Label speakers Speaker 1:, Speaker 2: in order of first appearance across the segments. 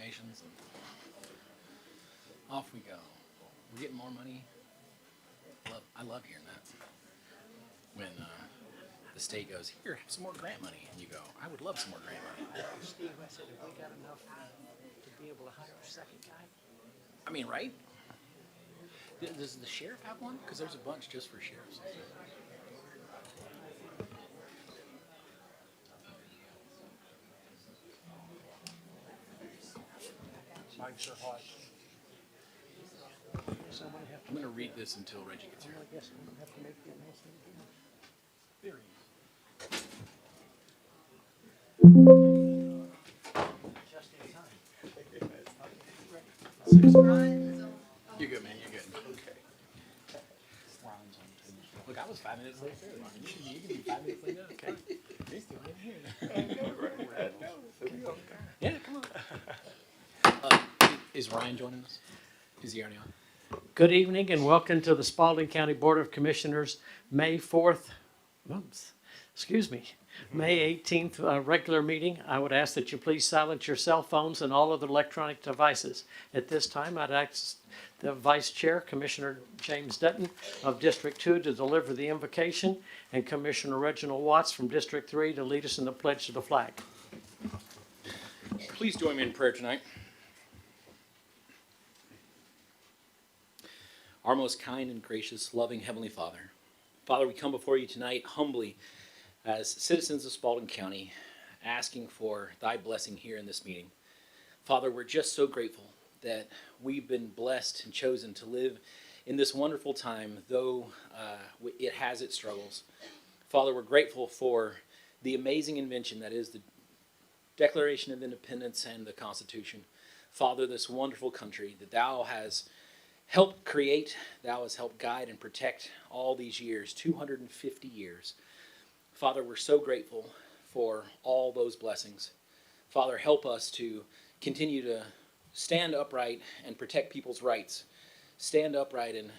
Speaker 1: proclamations, and off we go. We're getting more money. I love hearing that. When the state goes, here, have some more grant money, and you go, I would love some more grant money.
Speaker 2: Steve, I said, have we got enough to be able to hire a second guy?
Speaker 1: I mean, right? Does the sheriff have one? Because there's a bunch just for sheriffs.
Speaker 2: Mics are hot.
Speaker 1: I'm going to read this until Reggie gets here.
Speaker 2: I guess I'm going to have to make the announcement again.
Speaker 1: There he
Speaker 2: Just in time.
Speaker 1: You're good, man. You're good. Okay. Look, I was 5 minutes late. You can be 5 minutes late now. Okay. He's still in here. Yeah, come on. Is Ryan joining us? Is he already on?
Speaker 2: Good evening and welcome to the Spalding County Board of Commissioners May 18th regular meeting. I would ask that you please silence your cell phones and all other electronic devices. At this time, I'd ask the Vice Chair, Commissioner James Dutton of District 2 to deliver the invocation, and Commissioner Reginald Watts from District 3 to lead us in the pledge to the flag.
Speaker 1: Please join me in prayer tonight. Our most kind and gracious, loving Heavenly Father, Father, we come before you tonight humbly as citizens of Spalding County, asking for thy blessing here in this meeting. Father, we're just so grateful that we've been blessed and chosen to live in this wonderful time, though it has its struggles. Father, we're grateful for the amazing invention that is the Declaration of Independence and the Constitution. Father, this wonderful country that thou has helped create, thou hast helped guide and protect all these years, 250 years. Father, we're so grateful for all those blessings. Father, help us to continue to stand upright and protect people's rights. Stand upright and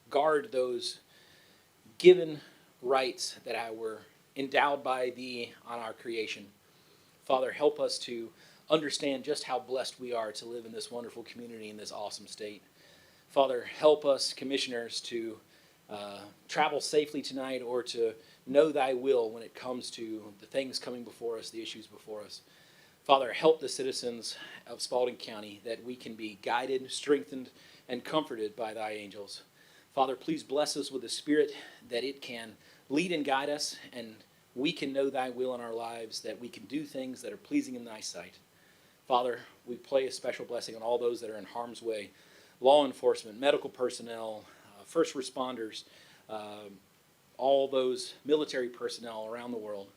Speaker 1: guard those given rights that were endowed by thee on our creation. Father, help us to understand just how blessed we are to live in this wonderful community in this awesome state. Father, help us, commissioners, to travel safely tonight, or to know thy will when it comes to the things coming before us, the issues before us. Father, help the citizens of Spalding County that we can be guided, strengthened, and comforted by thy angels. Father, please bless us with the Spirit that it can lead and guide us, and we can know thy will in our lives, that we can do things that are pleasing in thy sight. Father, we pray a special blessing on all those that are in harm's way. Law enforcement, medical personnel, first responders, all those military personnel around the world.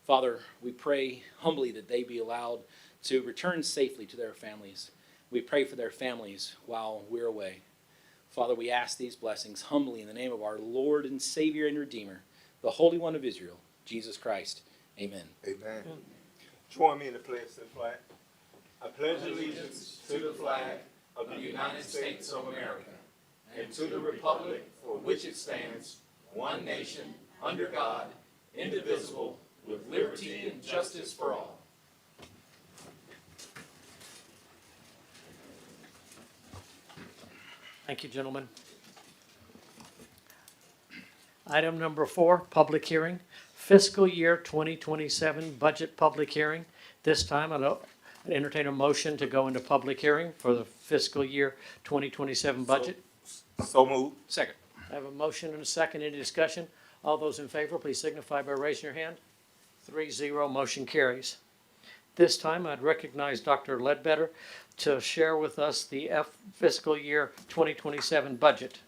Speaker 1: Father, we pray humbly that they be allowed to return safely to their families. We pray for their families while we're away. Father, we ask these blessings humbly in the name of our Lord and Savior and Redeemer, the Holy One of Israel, Jesus Christ. Amen.
Speaker 3: Amen. Join me in the pledge to the flag. I pledge allegiance to the flag of the United States of America, and to the republic for which it stands, one nation, under God, indivisible, with liberty and justice for all.
Speaker 2: Thank you, gentlemen. Item number 4, public hearing, fiscal year 2027 budget public hearing. This time, I'd entertain a motion to go into public hearing for the fiscal year 2027 budget.
Speaker 3: So moved.
Speaker 1: Second.
Speaker 2: I have a motion and a second. Any discussion? All those in favor, please signify by raising your hand. 3-0, motion carries. This time, I'd recognize Dr. Ledbetter to share with us the fiscal year 2027 budget.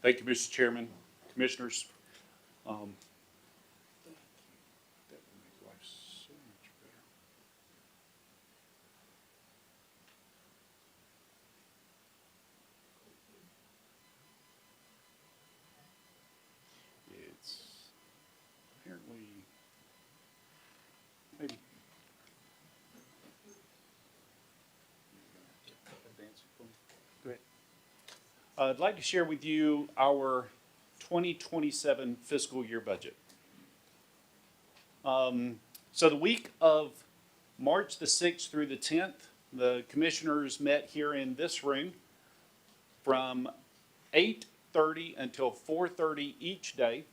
Speaker 4: Thank you, Mr. Chairman, Commissioners. That would make life so much better. It's apparently maybe. Go ahead. I'd like to share with you our 2027 fiscal year budget. So the week of March the 6th through the 10th, the commissioners met here in this room from 8:30 until 4:30 each day.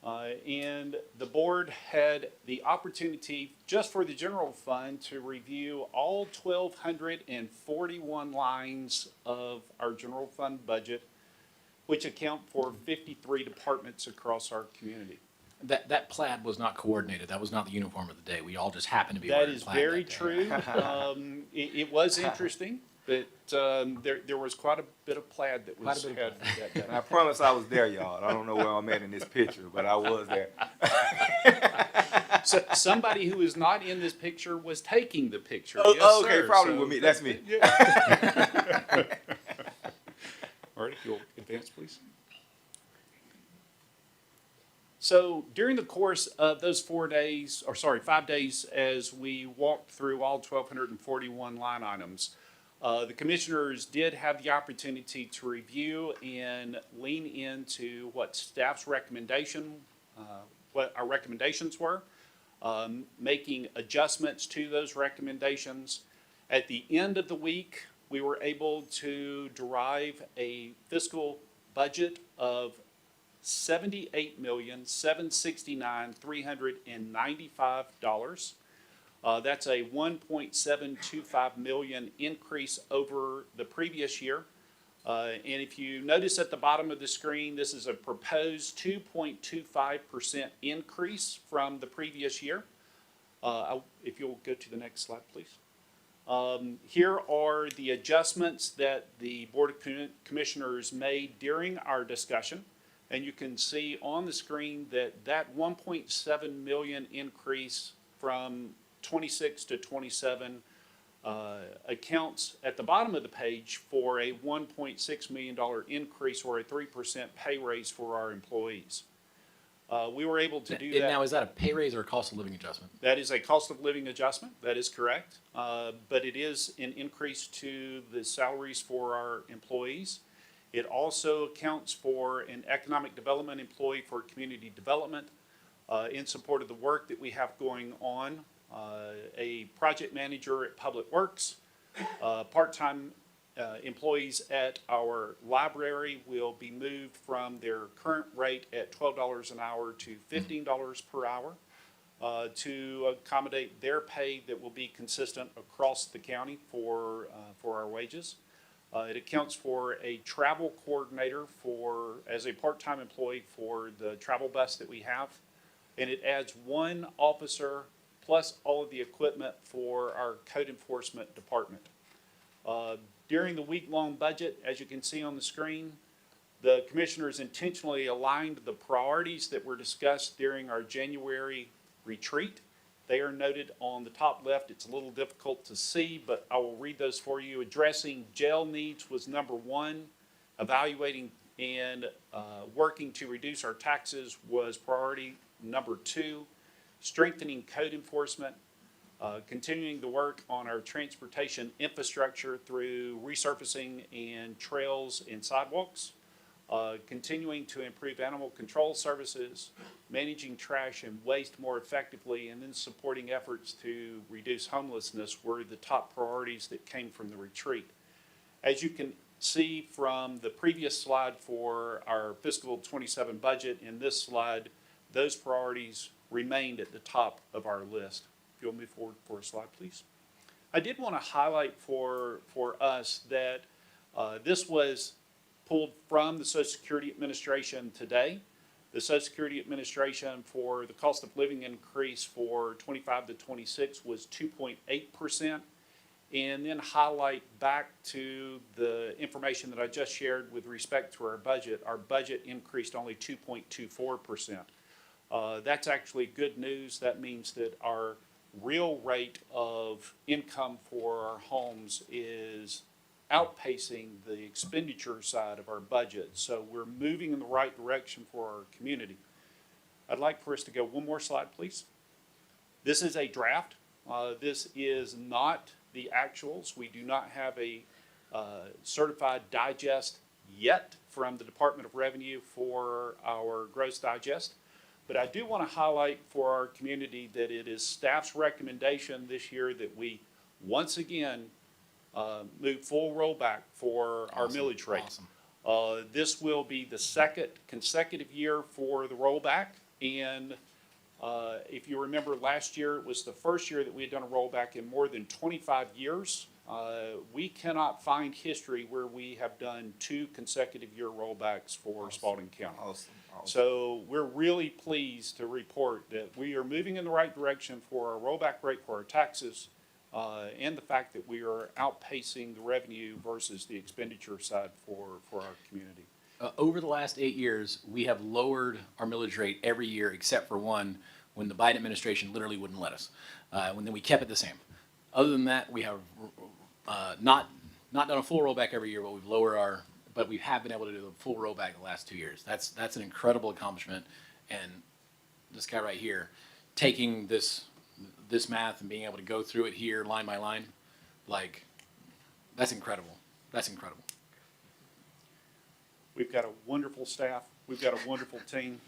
Speaker 4: And the board had the opportunity, just for the general fund, to review all 1,241 lines of our general fund budget, which account for 53 departments across our community.
Speaker 1: That plaid was not coordinated. That was not the uniform of the day. We all just happened to be
Speaker 4: That
Speaker 1: wearing
Speaker 4: is
Speaker 1: plaid
Speaker 4: very
Speaker 1: that day.
Speaker 4: true. It was interesting, but there was quite a bit of plaid that was
Speaker 1: Quite a bit of
Speaker 4: had that day.
Speaker 3: And I promise I was there, y'all. I don't know where I'm at in this picture, but I was there.
Speaker 4: So somebody who is not in this picture was taking the picture.
Speaker 3: Oh,
Speaker 4: Yes,
Speaker 3: okay,
Speaker 4: sir.
Speaker 3: probably
Speaker 4: So
Speaker 3: with me. That's me.
Speaker 4: Yeah. All right, if you'll advance, please. So during the course of those 5 days, as we walked through all 1,241 line items, the commissioners did have the opportunity to review and lean into what staff's what our recommendations were, making adjustments to those recommendations. At the end of the week, we were able to derive a fiscal budget of $78,769,395. That's a $1.725 million increase over the previous year. And if you notice at the bottom of the screen, this is a proposed 2.25% increase from the previous year. If you'll go to the next slide, please. Here are the adjustments that the Board of Commissioners made during our discussion. And you can see on the screen that that 1.7 million increase from 26 to 27 accounts at the bottom of the page for a $1.6 million increase or a 3% pay raise for our employees. We were able to do that.
Speaker 1: Now, is that a pay raise or a cost of living adjustment?
Speaker 4: That is a cost of living adjustment. That is correct. But it is an increase to the salaries for our employees. It also accounts for an economic development employee for community development in support of the work that we have going on. A project manager at Public Works, part-time employees at our library will be moved from their current rate at $12 an hour to $15 per hour to accommodate their pay that will be consistent across the county for our wages. It accounts for a travel coordinator as a part-time employee for the travel bus that we have. And it adds one officer plus all of the equipment for our code enforcement department. During the week-long budget, as you can see on the screen, the commissioners intentionally aligned the priorities that were discussed during our January retreat. They are noted on the top left. It's a little difficult to see, but I will read those for you. Addressing jail needs was number one. Evaluating and working to reduce our taxes was priority number two. Strengthening code enforcement. Continuing the work on our transportation infrastructure through resurfacing and trails and sidewalks. Continuing to improve animal control services, managing trash and waste more effectively, and then supporting efforts to reduce homelessness were the top priorities that came from the retreat. As you can see from the previous slide for our fiscal 27 budget, in this slide, those priorities remained at the top of our list. If you'll move forward for a slide, please. I did want to highlight for us that this was pulled from the Social Security Administration today. The Social Security Administration for the cost of living increase for 25 to 26 was 2.8%. And then highlight back to the information that I just shared with respect to our budget increased only 2.24%. That's actually good news. That means that our real rate of income for our homes is outpacing the expenditure side of our budget. So we're moving in the right direction for our community. I'd like for us to go one more slide, please. This is a draft. This is not the actuals. We do not have a certified digest yet from the Department of Revenue for our Gross Digest. But I do want to highlight for our community that it is staff's recommendation this year that we once again move full rollback for our millage rate.
Speaker 1: Awesome.
Speaker 4: This will be the second consecutive year for the rollback. And if you remember last year, it was the first year that we had done a rollback in more than 25 years. We cannot find history where we have done 2 consecutive year rollbacks for Spalding County.
Speaker 3: Awesome.
Speaker 4: So we're really pleased to report that we are moving in the right direction for our rollback rate for our taxes, and the fact that we are outpacing the revenue versus the expenditure side for our community.
Speaker 1: Over the last 8 years, we have lowered our millage rate every year except for one when the Biden administration literally wouldn't let us. When then we kept it the same. Other than that, we have not done a full rollback every year, but we've lowered but we have been able to do the full rollback the last 2 years. That's an incredible accomplishment, and this guy right here, taking this math and being able to go through it here line by line, like, that's incredible. That's incredible.
Speaker 4: We've got a wonderful staff. We've got a wonderful team.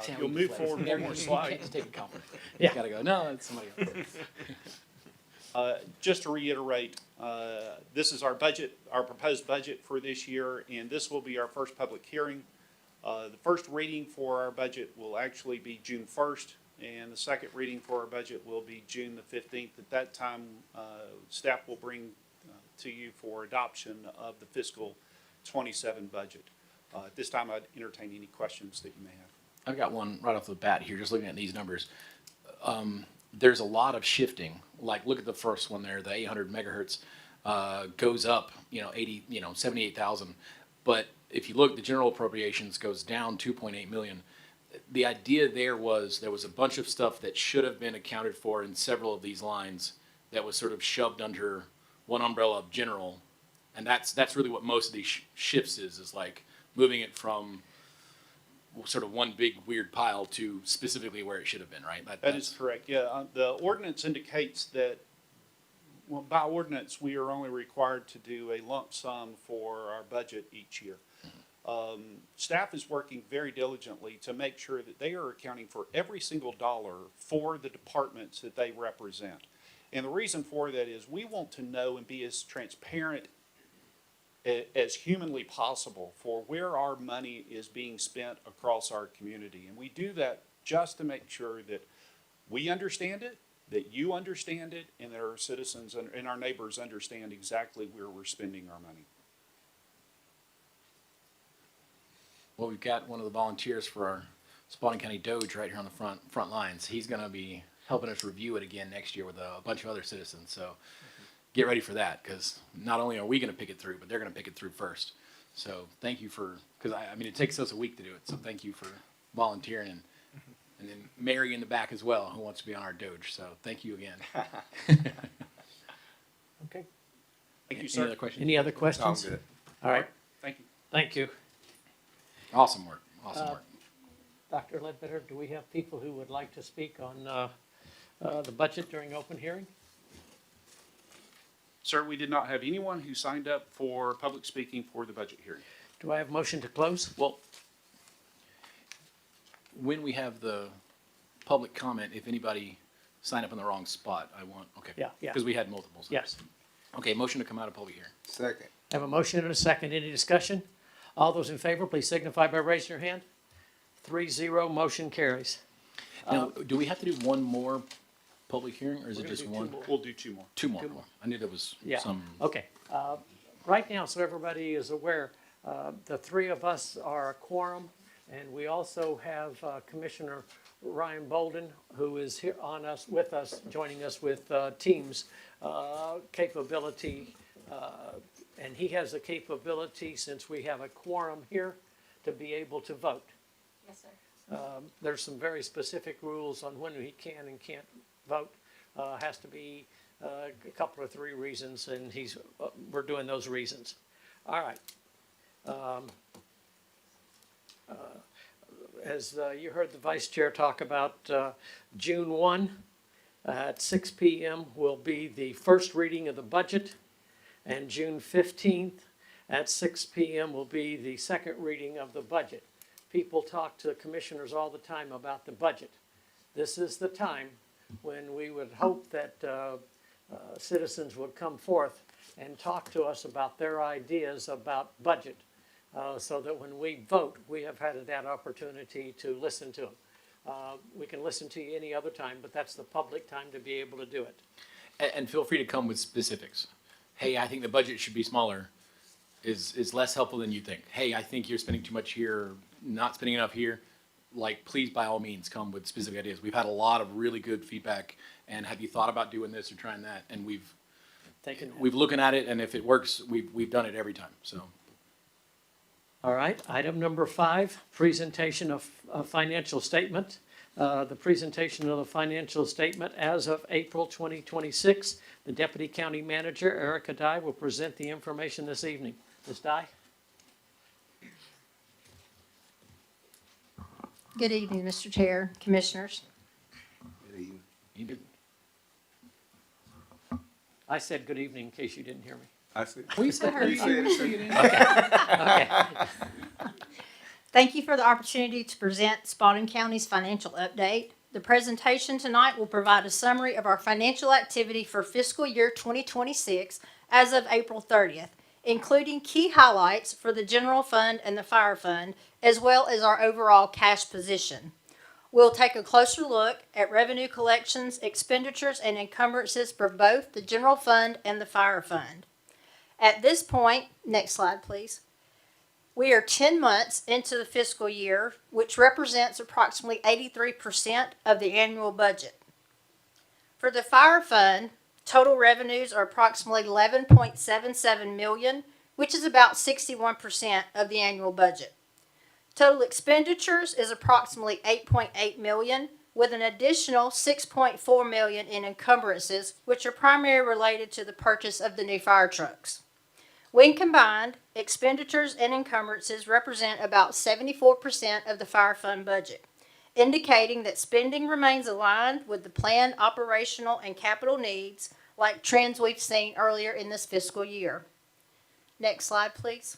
Speaker 1: Tell
Speaker 4: You'll
Speaker 1: me
Speaker 4: move
Speaker 1: the
Speaker 4: forward
Speaker 1: place.
Speaker 4: one more
Speaker 1: You
Speaker 4: slide.
Speaker 1: can't just take a compliment.
Speaker 2: Yeah.
Speaker 1: You gotta go, no, it's somebody else.
Speaker 4: Just to reiterate, this is our budget, our proposed budget for this year, and this will be our first public hearing. The first reading for our budget will actually be June 1st, and the second reading for our budget will be June the 15th. At that time, staff will bring to you for adoption of the fiscal 27 budget. At this time, I'd entertain any questions that you may have.
Speaker 1: I've got one right off the bat here, just looking at these numbers. There's a lot of shifting. Like, look at the first one there, the 800 megahertz goes up, 78,000. But if you look, the general appropriations goes down 2.8 million. The idea there was a bunch of stuff that should have been accounted for in several of these lines that was sort of shoved under one umbrella of general, and that's really what most of these shifts is like moving it from sort of one big weird pile to specifically where it should have been, right?
Speaker 4: That is correct, yeah. The ordinance indicates that, well, by ordinance, we are only required to do a lump sum for our budget each year. Staff is working very diligently to make sure that they are accounting for every single dollar for the departments that they represent. And the reason for that is we want to know and be as transparent as humanly possible for where our money is being spent across our community. And we do that just to make sure that we understand it, that you understand it, and that our citizens and our neighbors understand exactly where we're spending our money.
Speaker 1: Well, we've got one of the volunteers for our Spalding County Doge right here on the front lines. He's going to be helping us review it again next year with a bunch of other citizens. So get ready for that, because not only are we going to pick it through, but they're going to pick it through first. So thank you because I mean, it takes us a week to do it. So thank you for volunteering, and then Mary in the back as well, who wants to be on our Doge. So thank you again.
Speaker 2: Okay.
Speaker 4: Thank you,
Speaker 1: Any
Speaker 4: sir.
Speaker 1: other questions?
Speaker 2: Any other questions?
Speaker 3: Sounds good.
Speaker 2: All right.
Speaker 4: Thank you.
Speaker 2: Thank you.
Speaker 1: Awesome work. Awesome work.
Speaker 2: Dr. Ledbetter, do we have people who would like to speak on the budget during open hearing?
Speaker 4: Sir, we did not have anyone who signed up for public speaking for the budget hearing.
Speaker 2: Do I have motion to close?
Speaker 1: Well, when we have the public comment, if anybody signed up in the wrong spot, I want, okay.
Speaker 2: Yeah.
Speaker 1: Because we had multiples.
Speaker 2: Yes.
Speaker 1: Okay, motion to come out of public hearing.
Speaker 3: Second.
Speaker 2: I have a motion and a second. Any discussion? All those in favor, please signify by raising your hand. 3-0, motion carries.
Speaker 1: Now, do we have to do one more public hearing, or is
Speaker 2: We're
Speaker 1: it
Speaker 2: gonna
Speaker 1: just
Speaker 2: do
Speaker 1: one?
Speaker 2: two more.
Speaker 4: We'll do 2 more.
Speaker 1: Two more.
Speaker 2: Two more.
Speaker 1: I knew there was
Speaker 2: Yeah,
Speaker 1: some.
Speaker 2: okay. Right now, so everybody is aware, the three of us are a quorum, and we also have Commissioner Ryan Bolden, who is here with us, joining us with Teams capability. And he has the capability, since we have a quorum here, to be able to vote.
Speaker 5: Yes, sir.
Speaker 2: There's some very specific rules on when he can and can't vote. Has to be a couple or 3 reasons, and we're doing those reasons. All right. As you heard the vice chair talk about, June 1 at 6 p.m. will be the first reading of the budget, and June 15th At 6 p.m. will be the second reading of the budget. People talk to commissioners all the time about the budget. This is the time when we would hope that citizens would come forth and talk to us about their ideas about budget, so that when we vote, we have had that opportunity to listen to them. We can listen to you any other time, but that's the public time to be able to do it.
Speaker 1: And feel free to come with specifics. Hey, I think the budget should be smaller is less helpful than you think. Hey, I think you're spending too much here, not spending enough here. Like, please, by all means, come with specific ideas. We've had a lot of really good feedback, and have you thought about doing this or trying that? And we've looking at it, and if it works, we've done it every time, so.
Speaker 2: All right, item number 5, presentation of a financial statement. The presentation of the financial statement as of April 2026. The Deputy County Manager, Erica Dye, will present the information this evening. Ms. Dye?
Speaker 5: Good evening, Mr. Chair, Commissioners.
Speaker 1: You did.
Speaker 2: I said good evening in case you didn't hear me.
Speaker 3: I see.
Speaker 1: We said
Speaker 3: You said it.
Speaker 2: Okay.
Speaker 5: Thank you for the opportunity to present Spalding County's financial update. The presentation tonight will provide a summary of our financial activity for fiscal year 2026 as of April 30th, including key highlights for the general fund and the fire fund, as well as our overall cash position. We'll take a closer look at revenue collections, expenditures, and encumbrances for both the general fund and the fire fund. At this point, next slide, please. We are 10 months into the fiscal year, which represents approximately 83% of the annual budget. For the fire fund, total revenues are approximately $11.77 million, which is about 61% of the annual budget. Total expenditures is approximately $8.8 million, with an additional $6.4 million in encumbrances, which are primarily related to the purchase of the new fire trucks. When combined, expenditures and encumbrances represent about 74% of the fire fund budget, indicating that spending remains aligned with the planned operational and capital needs, like trends we've seen earlier in this fiscal year. Next slide, please.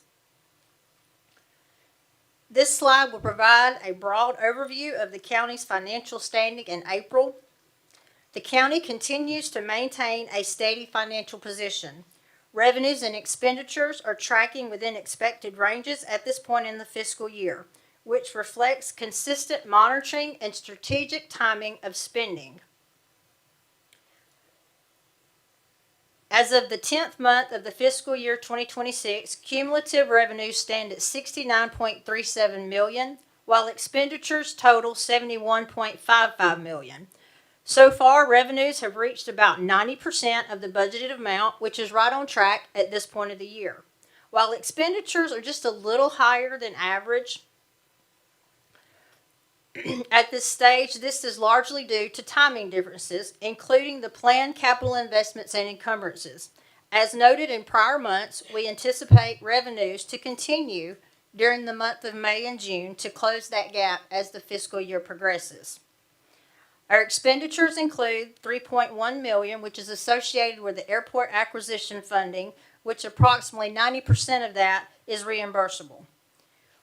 Speaker 5: This slide will provide a broad overview of the county's financial standing in April. The county continues to maintain a steady financial position. Revenues and expenditures are tracking within expected ranges at this point in the fiscal year, which reflects consistent monitoring and strategic timing of spending. As of the 10th month of the fiscal year 2026, cumulative revenues stand at $69.37 million, while expenditures total $71.55 million. So far, revenues have reached about 90% of the budgeted amount, which is right on track at this point of the year. While expenditures are just a little higher than average, at this stage, this is largely due to timing differences, including the planned capital investments and encumbrances. As noted in prior months, we anticipate revenues to continue during the month of May and June to close that gap as the fiscal year progresses. Our expenditures include $3.1 million, which is associated with the airport acquisition funding, which approximately 90% of that is reimbursable.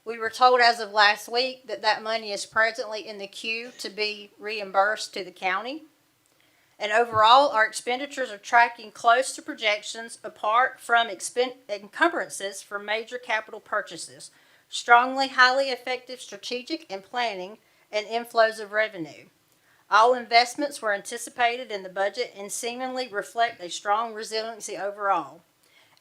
Speaker 5: We were told as of last week that that money is presently in the queue to be reimbursed to the county. And overall, our expenditures are tracking close to projections apart from encumbrances for major capital purchases, strongly, highly effective strategic and planning, and inflows of revenue. All investments were anticipated in the budget and seemingly reflect a strong resiliency overall.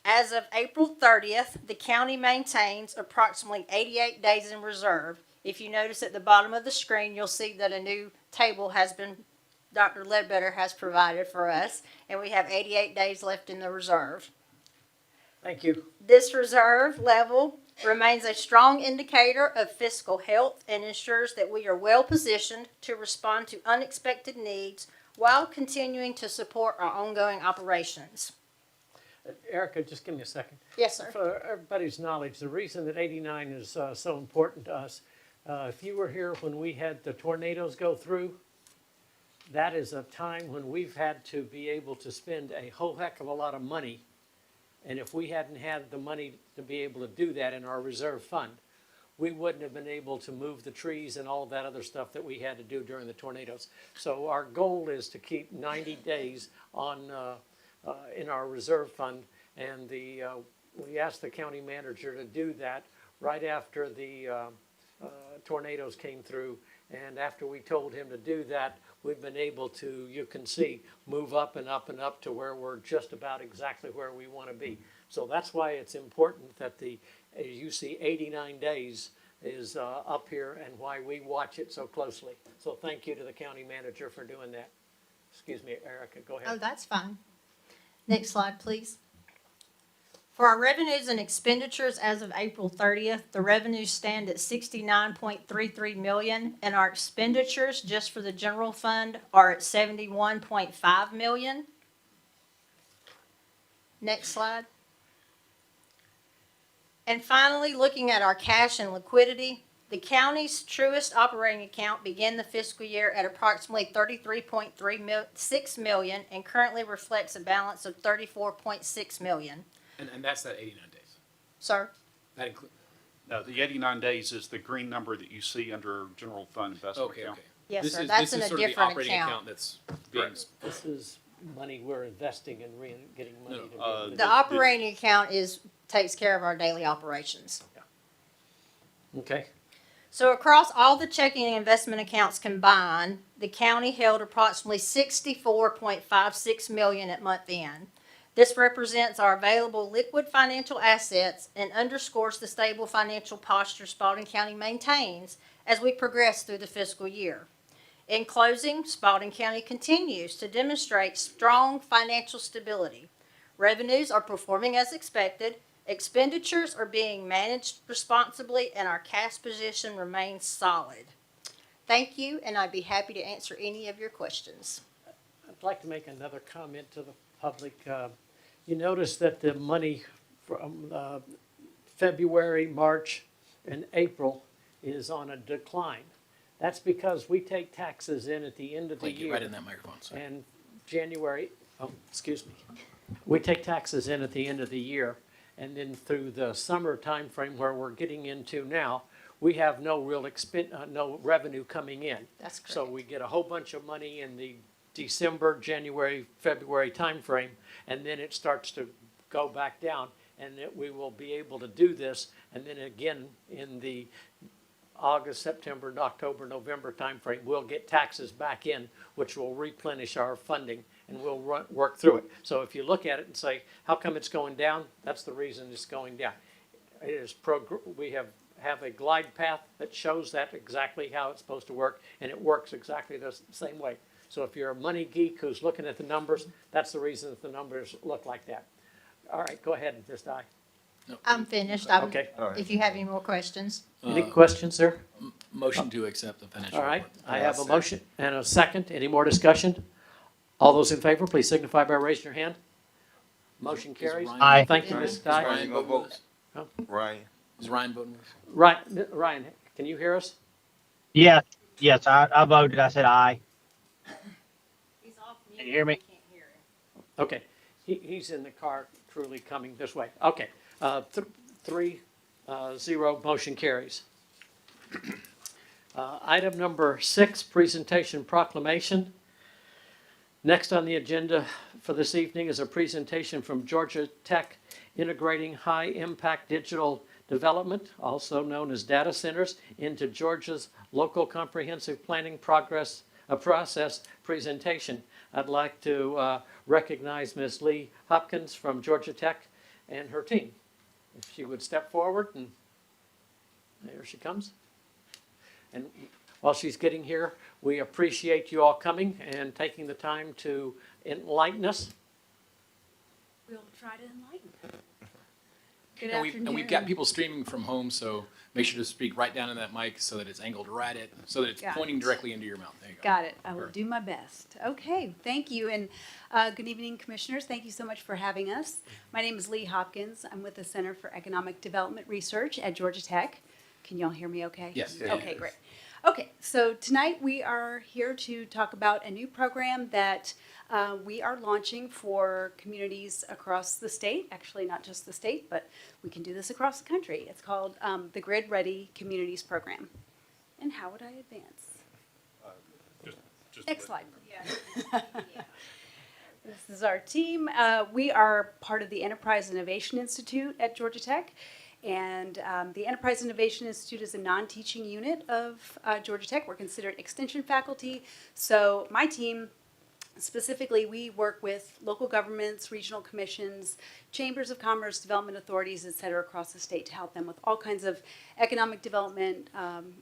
Speaker 5: As of April 30th, the county maintains approximately 88 days in reserve. If you notice at the bottom of the screen, you'll see that a new table has been, Dr. Ledbetter has provided for us, and we have 88 days left in the reserve.
Speaker 2: Thank you.
Speaker 5: This reserve level remains a strong indicator of fiscal health and ensures that we are well positioned to respond to unexpected needs while continuing to support our ongoing operations.
Speaker 2: Erica, just give me a second.
Speaker 5: Yes, sir.
Speaker 2: For everybody's knowledge, the reason that 89 is so important to us, if you were here when we had the tornadoes go through, that is a time when we've had to be able to spend a whole heck of a lot of money And if we hadn't had the money to be able to do that in our reserve fund, we wouldn't have been able to move the trees and all that other stuff that we had to do during the tornadoes. So our goal is to keep 90 days on, in our reserve fund. And we asked the county manager to do that right after the tornadoes came through. And after we told him to do that, we've been able to, you can see, move up and up and up to where we're just about exactly where we want to be. So that's why it's important that as you see, 89 days is up here, and why we watch it so closely. So thank you to the county manager for doing that. Excuse me, Erica, go
Speaker 5: Oh,
Speaker 2: ahead.
Speaker 5: that's fine. Next slide, please. For our revenues and expenditures as of April 30th, the revenues stand at $69.33 million, and our expenditures just for the general fund are at $71.5 million. Next slide. And finally, looking at our cash and liquidity, the county's truest operating account began the fiscal year at approximately $33.6 million and currently reflects a balance of $34.6 million.
Speaker 1: And that's that 89 days.
Speaker 5: Sir?
Speaker 1: That includes.
Speaker 4: No, the 89 days is the green number that you see under general fund investment
Speaker 1: Okay,
Speaker 4: account.
Speaker 1: okay.
Speaker 5: Yes,
Speaker 1: This
Speaker 5: sir.
Speaker 1: is-
Speaker 5: That's
Speaker 1: this
Speaker 5: in
Speaker 1: is
Speaker 5: a
Speaker 1: sort of the
Speaker 5: different
Speaker 1: operating
Speaker 5: account.
Speaker 1: that's being.
Speaker 4: Correct.
Speaker 2: This is money we're investing and getting money to be
Speaker 4: No,
Speaker 2: able to
Speaker 5: The operating account takes care of our daily operations.
Speaker 2: do. Okay,
Speaker 5: So across all the checking and investment accounts combined, the county held approximately $64.56 million at month end. This represents our available liquid financial assets and underscores the stable financial posture Spalding County maintains as we progress through the fiscal year. In closing, Spalding County continues to demonstrate strong financial stability. Revenues are performing as expected, expenditures are being managed responsibly, and our cash position remains solid. Thank you, and I'd be happy to answer any of your questions.
Speaker 2: I'd like to make another comment to the public. You notice that the money from February, March, and April is on a decline. That's because we take taxes in at the end of the
Speaker 1: Like, get
Speaker 2: year.
Speaker 1: right in that microphone. Sorry.
Speaker 2: And January, excuse me. We take taxes in at the end of the year, and then through the summer time frame where we're getting into now, we have no real no revenue coming in.
Speaker 5: That's correct.
Speaker 2: So we get a whole bunch of money in the December, January, February timeframe, and then it starts to go back down, and we will be able to do this, and then again in the August, September, and October, November timeframe, we'll get taxes back in, which will replenish our funding, and we'll work through it. So if you look at it and say, how come it's going down? That's the reason it's going down. It is we have a glide path that shows that exactly how it's supposed to work, and it works exactly the same way. So if you're a money geek who's looking at the numbers, that's the reason that the numbers look like that. All right, go ahead, Ms. Dye.
Speaker 1: No.
Speaker 5: I'm finished.
Speaker 2: Okay.
Speaker 5: If you have any more questions.
Speaker 2: Any questions, sir?
Speaker 1: Motion to accept the financial
Speaker 2: All right,
Speaker 1: report.
Speaker 2: I have a motion and a second. Any more discussion? All those in favor, please signify by raising your hand. Motion carries.
Speaker 1: Ryan-
Speaker 6: Aye.
Speaker 2: Thank you, Ms.
Speaker 1: Is
Speaker 2: Dye.
Speaker 1: Ryan voting with us?
Speaker 3: Ryan.
Speaker 1: Is Ryan voting with us?
Speaker 2: Ryan, can you hear us?
Speaker 6: Yes, I voted. I said aye.
Speaker 5: He's off mute.
Speaker 6: Can you hear me?
Speaker 5: We can't hear him.
Speaker 2: Okay, he's in the car truly coming this way. Okay, 3-0, motion carries. Item number 6, presentation proclamation. Next on the agenda for this evening is a presentation from Georgia Tech Integrating High Impact Digital Development, also known as data centers, into Georgia's local comprehensive planning process presentation. I'd like to recognize Ms. Lee Hopkins from Georgia Tech and her team. If she would step forward, and there she comes. And while she's getting here, we appreciate you all coming and taking the time to enlighten us.
Speaker 7: We'll try to enlighten. Good
Speaker 1: And
Speaker 7: afternoon.
Speaker 1: we've got people streaming from home, so make sure to speak right down in that mic so that it's angled right at, so that it's
Speaker 7: Got
Speaker 1: pointing
Speaker 7: it.
Speaker 1: directly into your mouth. There you go.
Speaker 7: Got it. I will
Speaker 1: Perfect.
Speaker 7: do my best. Okay, thank you. And good evening, commissioners. Thank you so much for having us. My name is Lee Hopkins. I'm with the Center for Economic Development Research at Georgia Tech. Can y'all hear me okay?
Speaker 1: Yes.
Speaker 7: Okay, great. Okay, so tonight we are here to talk about a new program that we are launching for communities across the state. Actually, not just the state, but we can do this across the country. It's called the Grid Ready Communities Program. And how would I advance? Next slide. This is our team. We are part of the Enterprise Innovation Institute at Georgia Tech. And the Enterprise Innovation Institute is a non-teaching unit of Georgia Tech. We're considered extension faculty. So my team, specifically, we work with local governments, regional commissions, chambers of commerce, development authorities, et cetera, across the state to help them with all kinds of economic development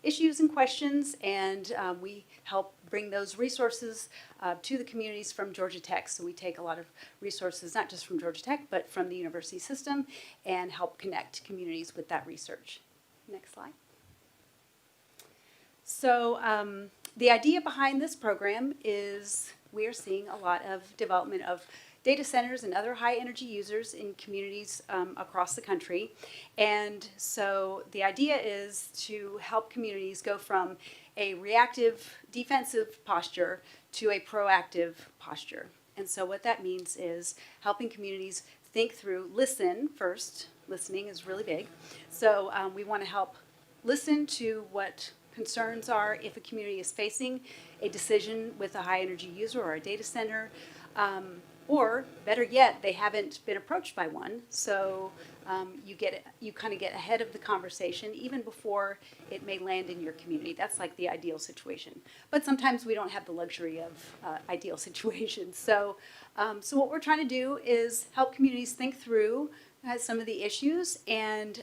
Speaker 7: issues and questions. And we help bring those resources to the communities from Georgia Tech. So we take a lot of resources, not just from Georgia Tech, but from the university system, and help connect communities with that research. Next slide. So the idea behind this program is we are seeing a lot of development of data centers and other high energy users in communities across the country. And so the idea is to help communities go from a reactive defensive posture to a proactive posture. And so what that means is helping communities think through, listen first. Listening is really big. So we want to help listen to what concerns are if a community is facing a decision with a high energy user or a data center, or better yet, they haven't been approached by one. So you kind of get ahead of the conversation even before it may land in your community. That's like the ideal situation. But sometimes we don't have the luxury of ideal situations. So what we're trying to do is help communities think through some of the issues and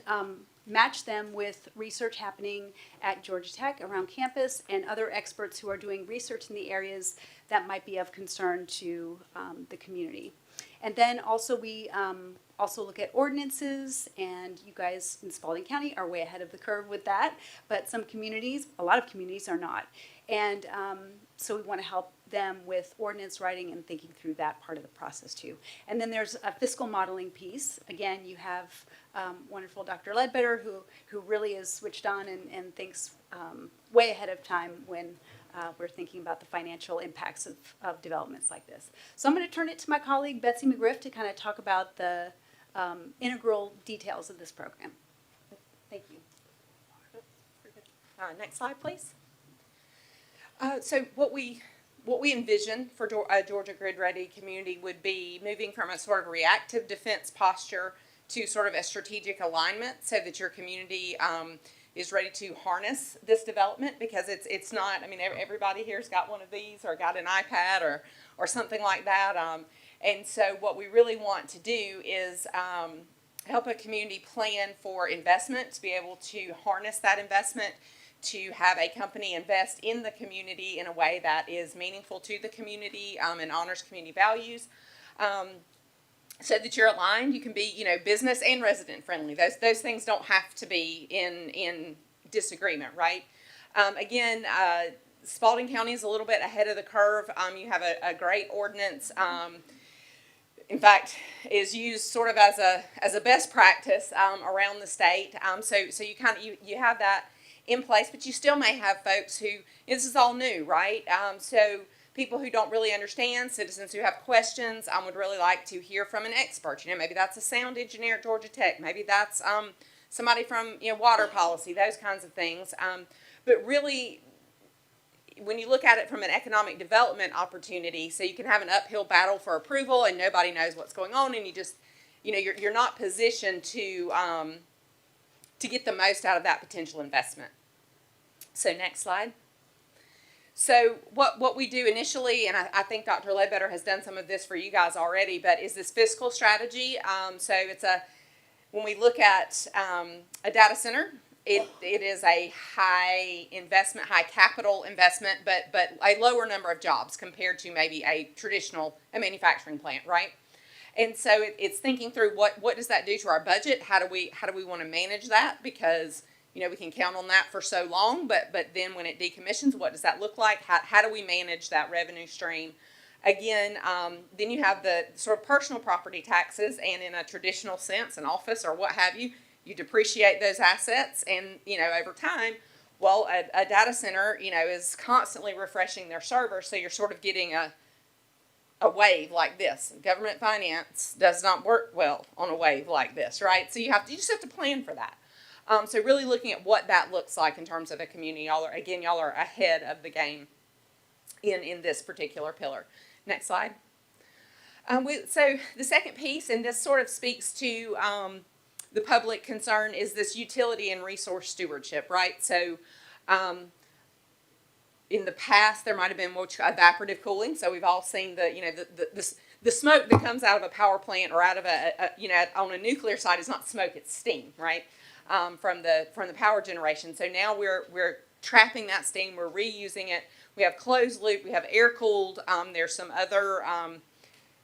Speaker 7: match them with research happening at Georgia Tech around campus and other experts who are doing research in the areas that might be of concern to the community. And then also we also look at ordinances, and you guys in Spalding County are way ahead of the curve with that, but some communities, a lot of communities are not. And so we want to help them with ordinance writing and thinking through that part of the process too. And then there's a fiscal modeling piece. Again, you have wonderful Dr. Ledbetter who really is switched on and thinks way ahead of time when we're thinking about the financial impacts of developments like this. So I'm going to turn it to my colleague Betsy McGriff to kind of talk about the integral details of this program. Thank you.
Speaker 8: Next slide, please. So what we envision for Georgia Grid Ready community would be moving from a sort of reactive defense posture to sort of a strategic alignment so that your community is ready to harness this development, because it's not, I mean, everybody here's got one of these or got an iPad or something like that. And so what we really want to do is help a community plan for investment, to be able to harness that investment, to have a company invest in the community in a way that is meaningful to the community and honors community values, so that you're aligned. You can be, business and resident friendly. Those things don't have to be in disagreement, right? Again, Spalding County is a little bit ahead of the curve. You have a great ordinance. In fact, is used sort of as a best practice around the state. So you have that in place, but you still may have folks who, this is all new, right? So people who don't really understand, citizens who have questions, would really like to hear from an expert. Maybe that's a sound engineer at Georgia Tech. Maybe that's somebody from water policy, those kinds of things. But really, when you look at it from an economic development opportunity, so you can have an uphill battle for approval and nobody knows what's going on, and you just, you're not positioned to get the most out of that potential investment. So next slide. So what we do initially, and I think Dr. Ledbetter has done some of this for you guys already, but is this fiscal strategy. So when we look at a data center, it is a high investment, high capital investment, but a lower number of jobs compared to maybe a manufacturing plant, right? And so it's thinking through what does that do to our budget? How do we want to manage that? Because we can count on that for so long, but then when it decommissions, what does that look like? How do we manage that revenue stream? Again, then you have the sort of personal property taxes, and in a traditional sense, an office or what have you, you depreciate those assets, and over time, Well, a data center, is constantly refreshing their server, so you're sort of getting a wave like this. Government finance does not work well on a wave like this, right? So you just have to plan for that. So really looking at what that looks like in terms of a community. Y'all are ahead of the game in this particular pillar. Next slide. So the second piece, and this sort of speaks to the public concern, is this utility and resource stewardship, right? So in the past, there might have been more evaporative cooling. So we've all seen the smoke that comes out of a power plant or out of on a nuclear side is not smoke, it's steam, right? From the power generation. So now we're trapping that steam, we're reusing it. We have closed loop, we have air cooled. There's some other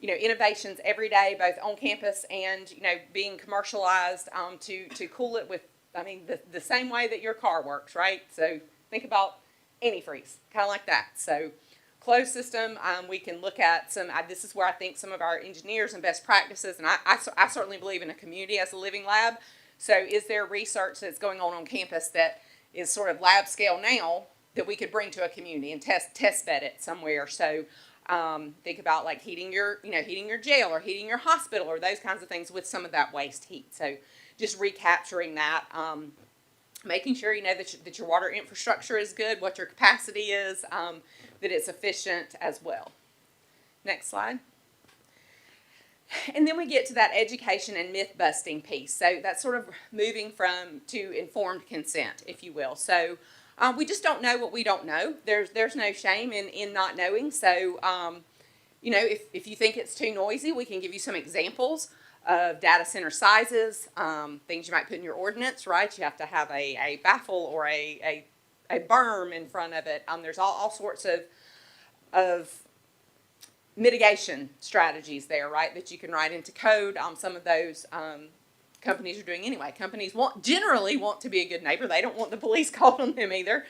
Speaker 8: innovations every day, both on campus and being commercialized to cool it with the same way that your car works, right? So think about antifreeze, kind of like that. So closed system, we can look at this is where I think some of our engineers and best practices, and I certainly believe in a community as a living lab. So is there research that's going on campus that is sort of lab scale now that we could bring to a community and test bed it somewhere? So think about like heating your jail or heating your hospital or those kinds of things with some of that waste heat. So just recapturing that, making sure that your water infrastructure is good, what your capacity is, that it's efficient as well. Next slide. And then we get to that education and myth busting piece. So that's sort of moving to informed consent, if you will. So we just don't know what we don't know. There's no shame in not knowing. So if you think it's too noisy, we can give you some examples of data center sizes, things you might put in your ordinance, right? You have to have a baffle or a berm in front of it. There's all sorts of mitigation strategies there, right, that you can write into code. Some of those companies are doing anyway. Companies generally want to be a good neighbor. They don't want the police called on them either.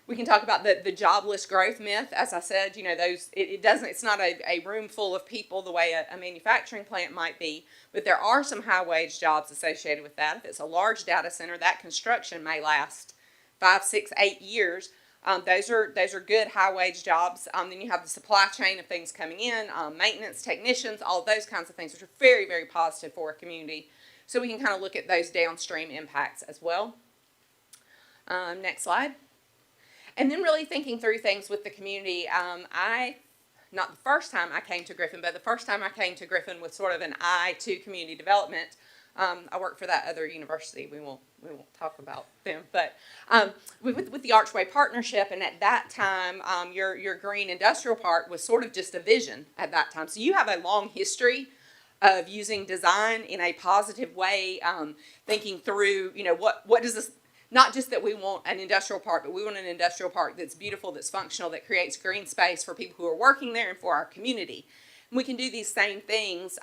Speaker 8: We can talk about the jobless growth myth. As I said, it's not a room full of people the way a manufacturing plant might be, but there are some high wage jobs associated with that. If it's a large data center, that construction may last 5, 6, 8 years. Those are good high wage jobs. Then you have the supply chain of things coming in, maintenance technicians, all of those kinds of things, which are very, very positive for a community. So we can kind of look at those downstream impacts as well. Next slide. And then really thinking through things with the community. Not the first time I came to Griffin, but the first time I came to Griffin with sort of an eye to community development. I worked for that other university. We won't talk about them, but with the Archway Partnership, and at that time, your green industrial park was sort of just a vision at that time. So you have a long history of using design in a positive way, thinking through, what does this. Not just that we want an industrial park, but we want an industrial park that's beautiful, that's functional, that creates green space for people who are working there and for our community. And we can do these same things,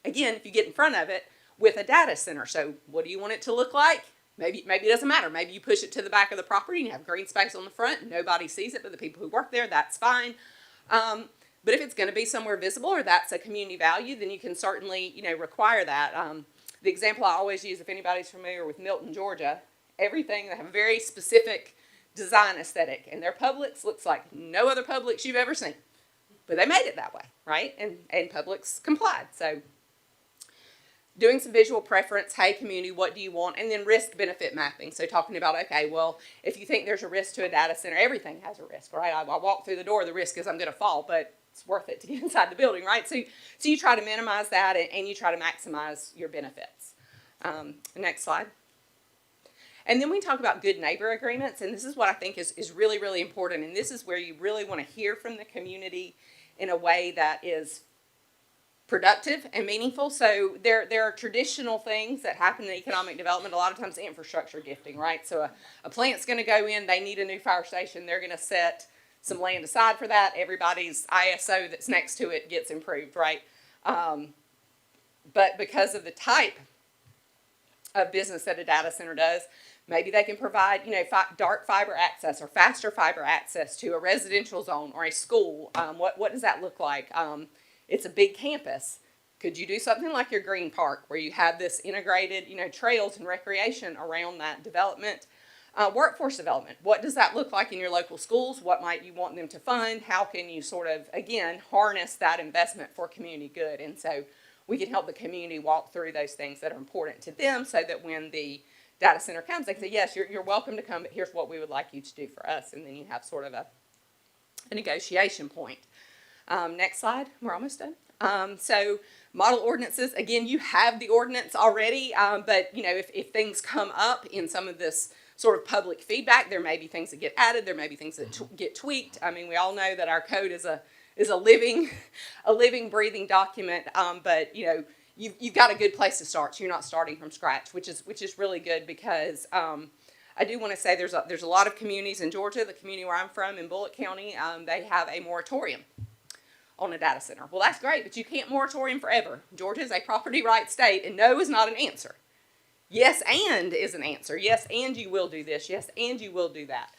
Speaker 8: again, if you get in front of it, with a data center. So what do you want it to look like? Maybe it doesn't matter. Maybe you push it to the back of the property and you have green space on the front and nobody sees it but the people who work there, that's fine. But if it's going to be somewhere visible or that's a community value, then you can certainly, require that. The example I always use, if anybody's familiar with Milton, Georgia, everything, they have a very specific design aesthetic, and their Publix looks like no other Publix you've ever seen. But they made it that way, right? And Publix complied. So doing some visual preference, hey community, what do you want? And then risk benefit mapping. So talking about, okay, well, if you think there's a risk to a data center, everything has a risk, right? I walk through the door, the risk is I'm going to fall, but it's worth it to get inside the building, right? So you try to minimize that and you try to maximize your benefits. Next slide. And then we talk about good neighbor agreements, and this is what I think is really, really important, and this is where you really want to hear from the community in a way that is productive and meaningful. So there are traditional things that happen in economic development, a lot of times infrastructure gifting, right? So a plant's going to go in, they need a new fire station, they're going to set some land aside for that, everybody's ISO that's next to it gets improved, right? But because of the type of business that a data center does, maybe they can provide, dark fiber access or faster fiber access to a residential zone or a school. What does that look like? It's a big campus. Could you do something like your green park where you have this integrated, trails and recreation around that development? Workforce development. What does that look like in your local schools? What might you want them to fund? How can you sort of, again, harness that investment for community good? And so we can help the community walk through those things that are important to them so that when the data center comes, they can say, yes, you're welcome to come, but here's what we would like you to do for us. And then you have sort of a negotiation point. Next slide. We're almost done. So model ordinances, again, you have the ordinance already, but you know, if things come up in some of this sort of public feedback, there may be things that get added, there may be things that get tweaked. I mean, we all know that our code is a living, breathing document, but you know, you've got a good place to start. So you're not starting from scratch, which is really good because I do want to say there's a lot of communities in Georgia. The community where I'm from in Bullitt County, they have a moratorium on a data center. Well, that's great, but you can't moratorium forever. Georgia is a property rights state, and no is not an answer. Yes, and is an answer. Yes, and you will do this. Yes, and you will do that.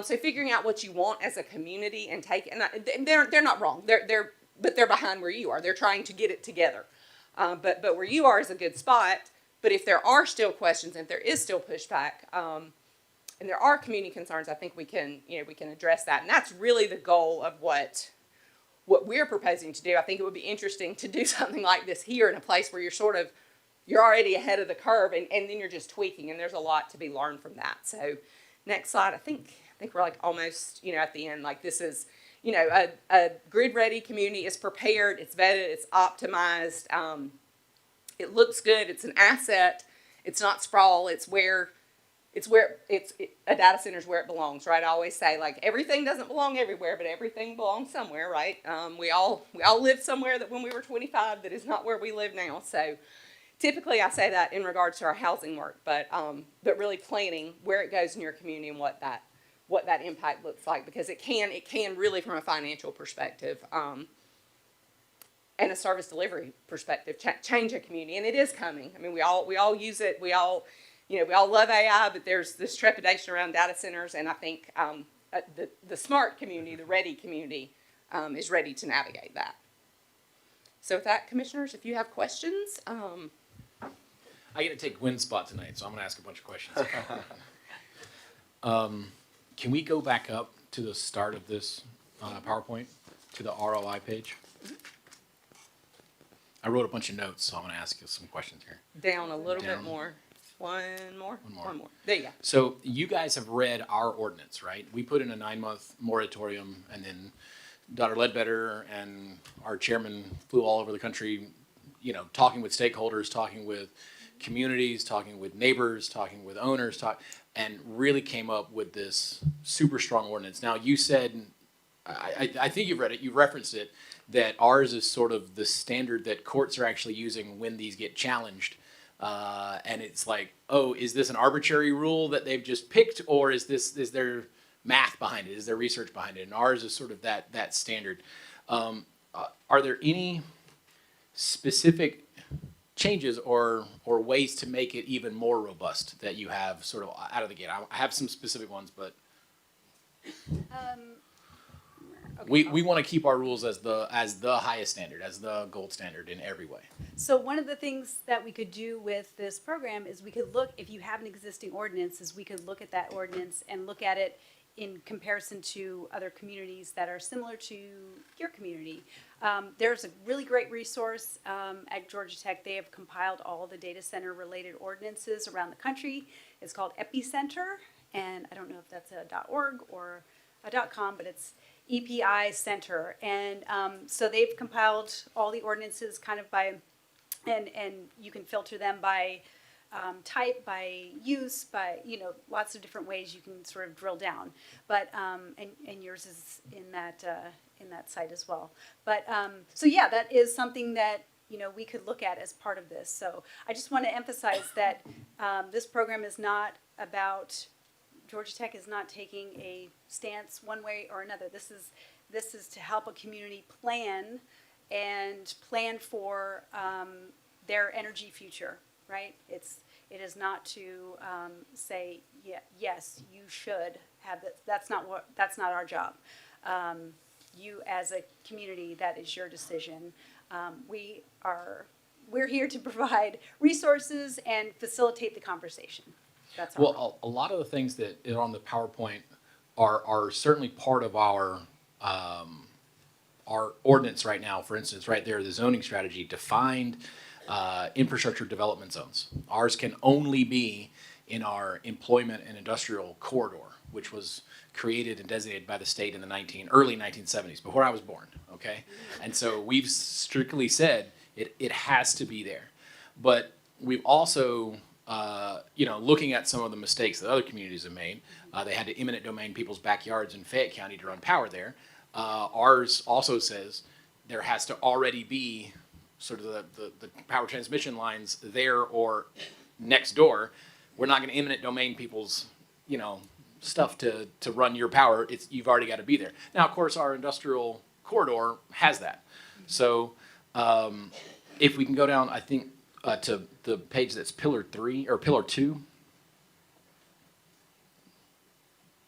Speaker 8: So figuring out what you want as a community and and they're not wrong. But they're behind where you are. They're trying to get it together. But where you are is a good spot. But if there are still questions, and if there is still pushback, and there are community concerns, I think we can address that. And that's really the goal of what we're proposing to do. I think it would be interesting to do something like this here in a place where you're already ahead of the curve, and then you're just tweaking, and there's a lot to be learned from that. So next slide. I think we're like almost, at the end. Like this is, a grid-ready community is prepared, it's vetted, it's optimized, it looks good, it's an asset, it's not sprawl, it's a data center is where it belongs, right? I always say, like, everything doesn't belong everywhere, but everything belongs somewhere, right? We all lived somewhere that when we were 25 that is not where we live now. So typically I say that in regards to our housing work, but really planning where it goes in your community and what that impact looks like, because it can really, from a financial perspective, and a service delivery perspective, change a community, and it is coming. I mean, we all use it. We all love AI, but there's this trepidation around data centers, and I think the smart community, the ready community, is ready to navigate that. So with that, commissioners, if you have questions,
Speaker 1: I get to take Gwen's spot tonight, so I'm going to ask a bunch of questions. Can we go back up to the start of this PowerPoint, to the ROI page? I wrote a bunch of notes, so I'm going to ask you some questions here.
Speaker 8: down a little bit more. One more. There you go.
Speaker 1: So you guys have read our ordinance, right? We put in a 9-month moratorium, and then Dr. Ledbetter and our chairman flew all over the country, talking with stakeholders, talking with communities, talking with neighbors, talking with owners, and really came up with this super strong ordinance. Now, you said, I think you've read it, you referenced it, that ours is sort of the standard that courts are actually using when these get challenged. And it's like, oh, is this an arbitrary rule that they've just picked, or is there math behind it? Is there research behind it? And ours is sort of that standard. Are there any specific changes or ways to make it even more robust that you have sort of out of the gate? I have some specific ones, but
Speaker 7: Okay.
Speaker 1: we want to keep our rules as the highest standard, as the gold standard in every way.
Speaker 7: So one of the things that we could do with this program is we could look, if you have an existing ordinance, is we could look at that ordinance and look at it in comparison to other communities that are similar to your community. There's a really great resource at Georgia Tech. They have compiled all the data center related ordinances around the country. It's called Epicenter, and I don't know if that's a .org or a .com, but it's EPI Center. And so they've compiled all the ordinances kind of by, and you can filter them by type, by use, by, lots of different ways you can sort of drill down. But, and yours is in that site as well. But, so yeah, that is something that, we could look at as part of this. So I just want to emphasize that this program is not about, Georgia Tech is not taking a stance one way or another. This is to help a community plan for their energy future, right? It is not to say, yes, you should have that. That's not our job. You as a community, that is your decision. We're here to provide resources and facilitate the conversation. that's our role.
Speaker 1: Well, a lot of the things that are on the PowerPoint are certainly part of our ordinance right now. For instance, right there, the zoning strategy defined infrastructure development zones. Ours can only be in our employment and industrial corridor, which was created and designated by the state in the early 1970s, before I was born, okay? And so we've strictly said it has to be there. But we've also, looking at some of the mistakes that other communities have made, they had to eminent domain people's backyards in Fayette County to run power there. Ours also says there has to already be sort of the power transmission lines there or next door. We're not going to eminent domain people's, stuff to run your power. You've already got to be there. Now, of course, our industrial corridor has that. So if we can go down, I think, to the page that's pillar 3 or pillar 2.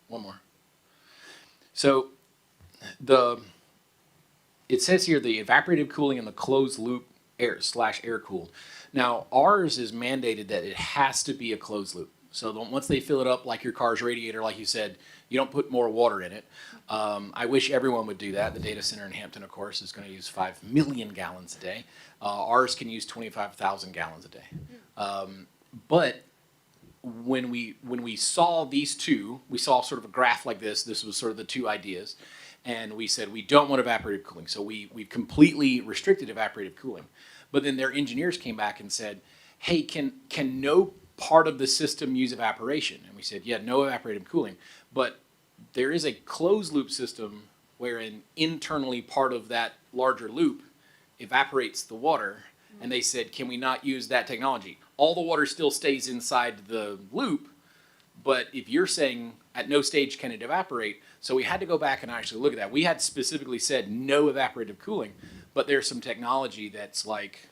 Speaker 1: One more. So it says here the evaporative cooling and the closed loop air cooled. Now ours is mandated that it has to be a closed loop. So once they fill it up like your car's radiator, like you said, you don't put more water in it. I wish everyone would do that. The data center in Hampton, of course, is going to use 5 million gallons a day. Ours can use 25,000 gallons a day. But when we saw these two, we saw sort of a graph like this. This was sort of the two ideas. And we said we don't want evaporative cooling. So we've completely restricted evaporative cooling. But then their engineers came back and said, hey, can no part of the system use evaporation? And we said, yeah, no evaporative cooling. But there is a closed loop system wherein internally part of that larger loop evaporates the water. And they said, can we not use that technology? All the water still stays inside the loop, but if you're saying at no stage can it evaporate, so we had to go back and actually look at that. We had specifically said no evaporative cooling, but there's some technology that's like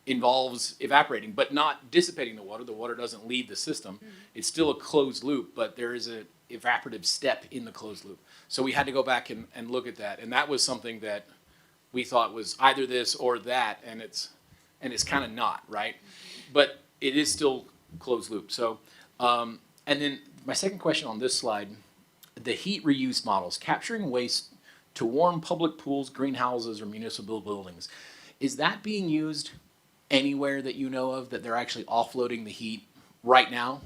Speaker 1: involves evaporating, but not dissipating the water. The water doesn't leave the system. It's still a closed loop, but there is a evaporative step in the closed loop. So we had to go back and look at that. And that was something that we thought was either this or that, and it's kind of not, right? But it is still closed loop. So, and then my second question on this slide, the heat reuse models, capturing waste to warm public pools, greenhouses, or municipal buildings. Is that being used anywhere that you know of, that they're actually offloading the heat right now?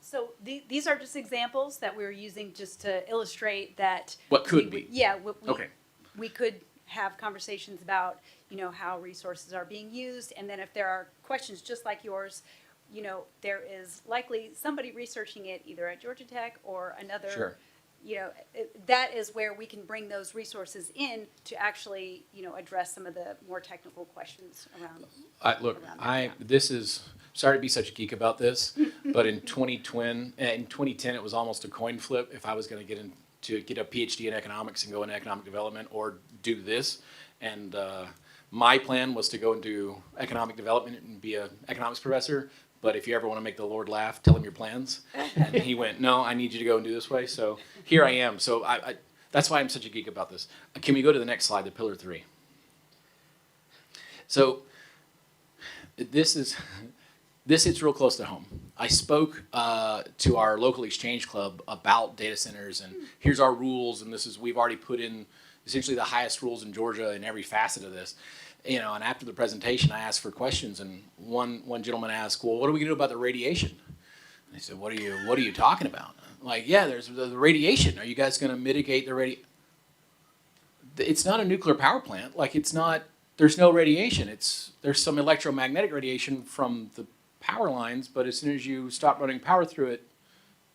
Speaker 7: So these are just examples that we're using just to illustrate that.
Speaker 1: What could be?
Speaker 7: Yeah.
Speaker 1: Okay.
Speaker 7: We could have conversations about, how resources are being used. And then if there are questions just like yours, there is likely somebody researching it either at Georgia Tech or another.
Speaker 1: Sure.
Speaker 7: That is where we can bring those resources in to actually, address some of the more technical questions around.
Speaker 1: This is, sorry to be such a geek about this, but in 2010, it was almost a coin flip if I was going to get a PhD in economics and go into economic development or do this. And my plan was to go into economic development and be an economics professor. But if you ever want to make the Lord laugh, tell him your plans. And he went, no, I need you to go and do this way. So here I am. So that's why I'm such a geek about this. Can we go to the next slide, the pillar 3? So this hits real close to home. I spoke to our local exchange club about data centers, and here's our rules, and we've already put in essentially the highest rules in Georgia in every facet of this. And after the presentation, I asked for questions, and one gentleman asked, well, what are we gonna do about the radiation? And I said, what are you talking about? I'm like, yeah, there's the radiation. Are you guys gonna mitigate the radiation? It's not a nuclear power plant. Like, there's no radiation. There's some electromagnetic radiation from the power lines, but as soon as you stop running power through it,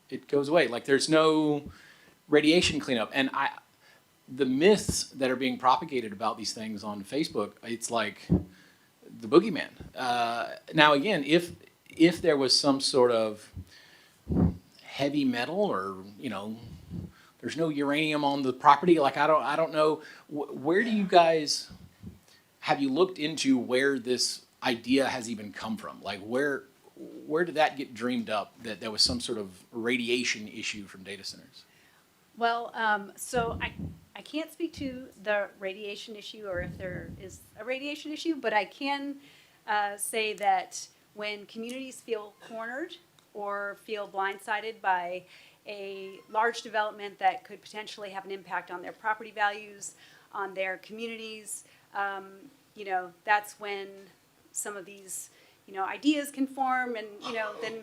Speaker 1: it goes away. Like, there's no radiation cleanup. And the myths that are being propagated about these things on Facebook, it's like the boogeyman. Now again, if there was some sort of heavy metal or, there's no uranium on the property, like I don't know, where do you guys, have you looked into where this idea has even come from? Like where did that get dreamed up, that there was some sort of radiation issue from data centers?
Speaker 7: Well, so I can't speak to the radiation issue or if there is a radiation issue, but I can say that when communities feel cornered or feel blindsided by a large development that could potentially have an impact on their property values, on their communities, that's when some of these, ideas can form, and, then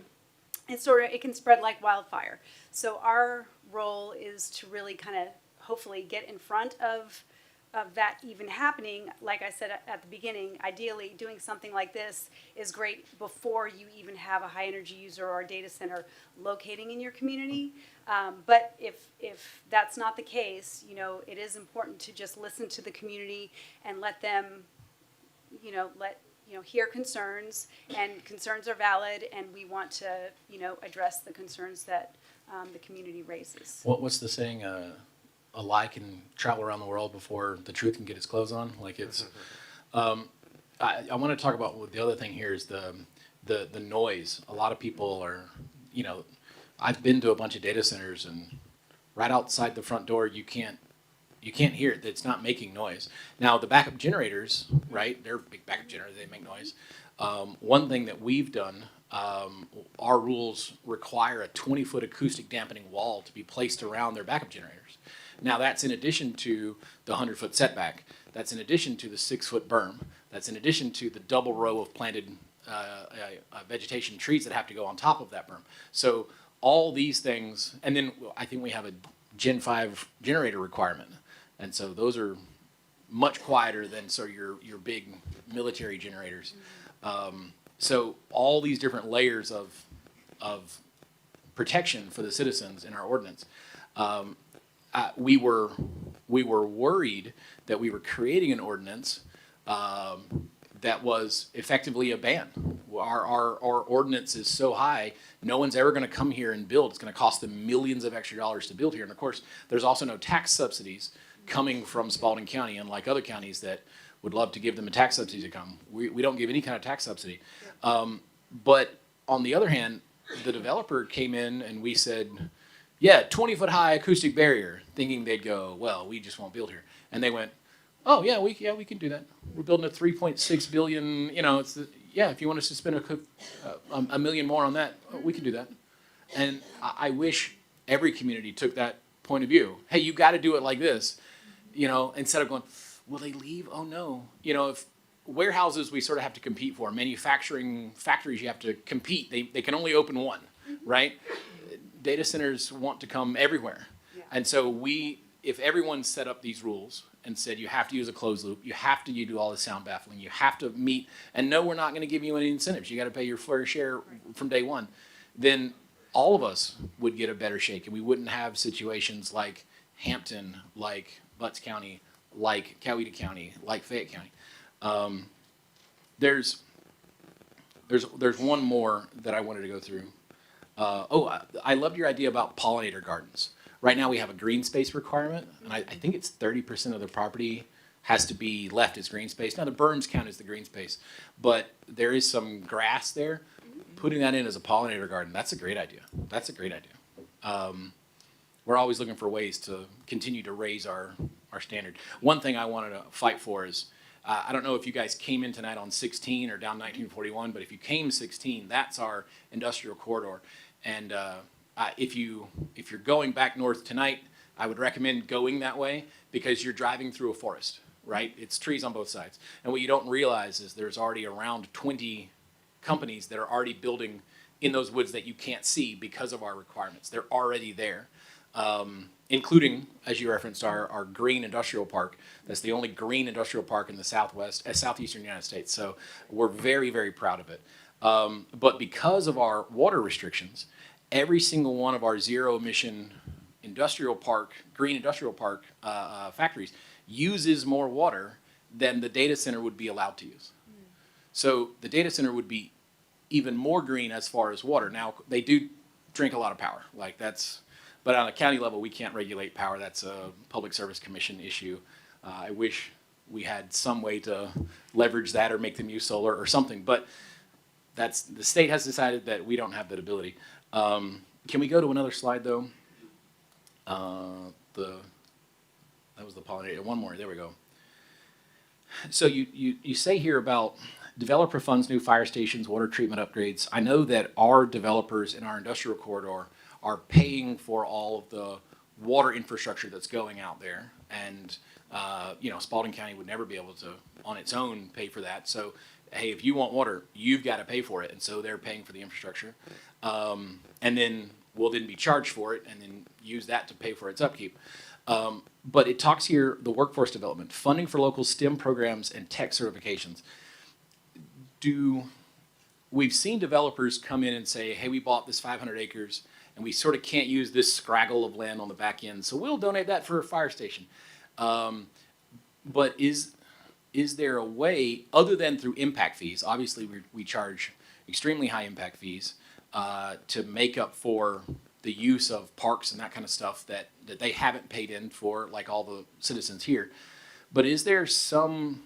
Speaker 7: it can spread like wildfire. So our role is to really kind of hopefully get in front of that even happening. Like I said at the beginning, ideally doing something like this is great before you even have a high energy user or a data center locating in your community. But if that's not the case, it is important to just listen to the community and let them, hear concerns, and concerns are valid, and we want to, address the concerns that the community raises.
Speaker 1: What's the saying? A lie can travel around the world before the truth can get its clothes on. Like it's. I want to talk about what the other thing here is the noise. A lot of people are, I've been to a bunch of data centers, and right outside the front door you can't hear it. It's not making noise. Now the backup generators, right? They're big backup generators. They make noise. One thing that we've done, our rules require a 20-foot acoustic dampening wall to be placed around their backup generators. Now that's in addition to the 100-foot setback. That's in addition to the 6-foot berm. That's in addition to the double row of planted vegetation trees that have to go on top of that berm. So all these things, and then I think we have a Gen 5 generator requirement. And so those are much quieter than your big military generators. So all these different layers of protection for the citizens in our ordinance. We were worried that we were creating an ordinance that was effectively a ban. Our ordinance is so high, no one's ever going to come here and build. It's going to cost them millions of extra dollars to build here. And of course, there's also no tax subsidies coming from Spalding County, unlike other counties that would love to give them a tax subsidy to come. We don't give any kind of tax subsidy. But on the other hand, the developer came in and we said, yeah, 20-foot high acoustic barrier, thinking they'd go, well, we just won't build here. And they went, oh yeah, we can do that. We're building a 3.6 billion, if you want us to spend a million more on that, we can do that. And I wish every community took that point of view. Hey, you got to do it like this, instead of going, will they leave? Oh no. If warehouses we sort of have to compete for, manufacturing factories you have to compete. They can only open one, right? Data centers want to come everywhere.
Speaker 7: Yeah.
Speaker 1: And so if everyone set up these rules and said you have to use a closed loop, you have to do all the sound baffling, you have to meet, and no, we're not going to give you any incentives, you got to pay your fair share from day one, then all of us would get a better shake, and we wouldn't have situations like Hampton, like Butts County, like Coweta County, like Fayette County. There's one more that I wanted to go through. I loved your idea about pollinator gardens. Right now we have a green space requirement, and I think it's 30% of the property has to be left as green space. Now the berms count as the green space, but there is some grass there. Putting that in as a pollinator garden, that's a great idea. That's a great idea. We're always looking for ways to continue to raise our standard. One thing I wanted to fight for is, I don't know if you guys came in tonight on 16 or down 1941, but if you came 16, that's our industrial corridor. And if you're going back north tonight, I would recommend going that way because you're driving through a forest, right? It's trees on both sides. And what you don't realize is there's already around 20 companies that are already building in those woods that you can't see because of our requirements. They're already there. Including, as you referenced, our green industrial park. That's the only green industrial park in the southeastern United States. So we're very, very proud of it. But because of our water restrictions, every single one of our zero emission industrial park, green industrial park factories uses more water than the data center would be allowed to use. So the data center would be even more green as far as water. Now, they do drink a lot of power. But on a county level, we can't regulate power. That's a Public Service Commission issue. I wish we had some way to leverage that or make them use solar or something. But the state has decided that we don't have that ability. Can we go to another slide, though? That was the pollinator. One more. There we go. So you say here about developer funds new fire stations, water treatment upgrades. I know that our developers in our industrial corridor are paying for all of the water infrastructure that's going out there. And, Spalding County would never be able to, on its own, pay for that. So, hey, if you want water, you've got to pay for it. And so they're paying for the infrastructure. And then we'll then be charged for it and then use that to pay for its upkeep. But it talks here, the workforce development, funding for local STEM programs and tech certifications. We've seen developers come in and say, hey, we bought this 500 acres and we sort of can't use this scraggle of land on the back end, so we'll donate that for a fire station. But is there a way, other than through impact fees, obviously we charge extremely high impact fees to make up for the use of parks and that kind of stuff that they haven't paid in for, like all the citizens here. But is there some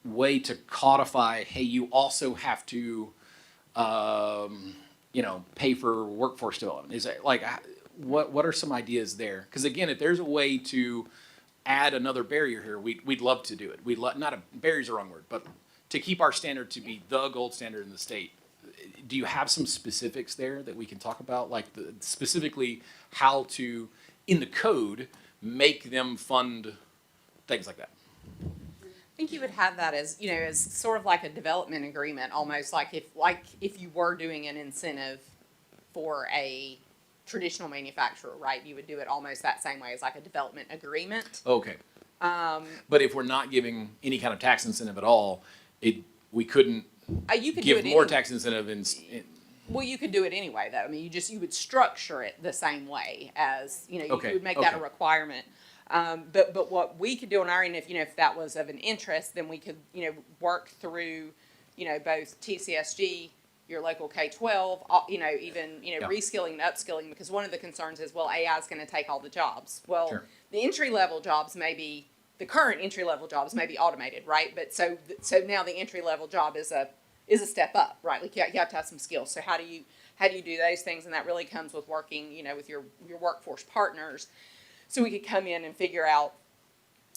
Speaker 1: way to codify, hey, you also have to, pay for workforce development? Is it like, what are some ideas there? Because again, if there's a way to add another barrier here, we'd love to do it. Barrier's the wrong word, but to keep our standard to be the gold standard in the state. Do you have some specifics there that we can talk about, like specifically how to, in the code, make them fund things like that?
Speaker 8: I think you would have that as, as sort of like a development agreement, almost like if you were doing an incentive for a traditional manufacturer, right? You would do it almost that same way as like a development agreement.
Speaker 1: Okay. But if we're not giving any kind of tax incentive at all, we couldn't
Speaker 8: You could
Speaker 1: give
Speaker 8: do it
Speaker 1: more
Speaker 8: any-
Speaker 1: tax incentive
Speaker 8: Well, you could do it anyway, though. I mean, you would structure it the same way as, you
Speaker 1: Okay,
Speaker 8: would make that a
Speaker 1: okay.
Speaker 8: requirement. But what we could do on our end, if that was of an interest, then we could, work through, both TCSG, your local K-12, even,
Speaker 1: Yeah.
Speaker 8: reskilling and upskilling, because one of the concerns is, well, AI is going to take all the jobs. Well,
Speaker 1: Sure.
Speaker 8: the entry-level jobs the current entry-level jobs may be automated, right? But so now the entry-level job is a step up, right? Like you have to have some skills. So how do you do those things? And that really comes with working, with your workforce partners. So we could come in and figure out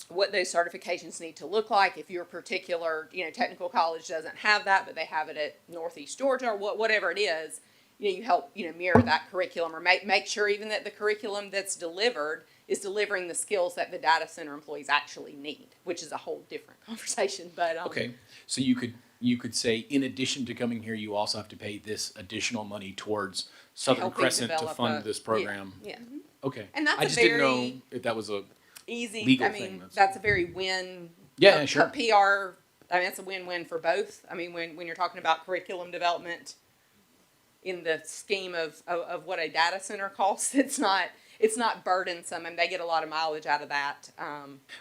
Speaker 8: what those certifications need to look like. If your particular, technical college doesn't have that, but they have it at Northeast Georgia or whatever it is, you help, mirror that curriculum or make sure even that the curriculum that's delivered is delivering the skills that the data center employees actually need, which is a whole different conversation. But
Speaker 1: Okay, so you could say, in addition to coming here, you also have to pay this additional money towards Southern
Speaker 8: helping
Speaker 1: Crescent to
Speaker 8: develop
Speaker 1: fund this program.
Speaker 8: Yeah.
Speaker 1: Okay.
Speaker 8: And that's
Speaker 1: I
Speaker 8: a
Speaker 1: just didn't know
Speaker 8: very
Speaker 1: if that was a
Speaker 8: easy.
Speaker 1: legal
Speaker 8: I mean,
Speaker 1: thing,
Speaker 8: that's a very win.
Speaker 1: Yeah, sure.
Speaker 8: PR. I mean, it's a win-win for both. I mean, when you're talking about curriculum development in the scheme of what a data center costs, it's not burdensome, and they get a lot of mileage out of that.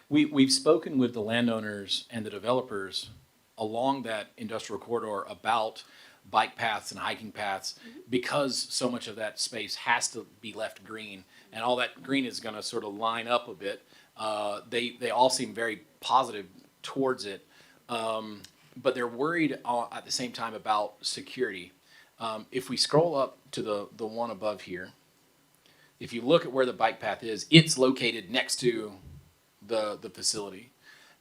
Speaker 1: We've spoken with the landowners and the developers along that industrial corridor about bike paths and hiking paths because so much of that space has to be left green, and all that green is going to sort of line up a bit. They all seem very positive towards it, but they're worried at the same time about security. If we scroll up to the one above here, if you look at where the bike path is, it's located next to the facility.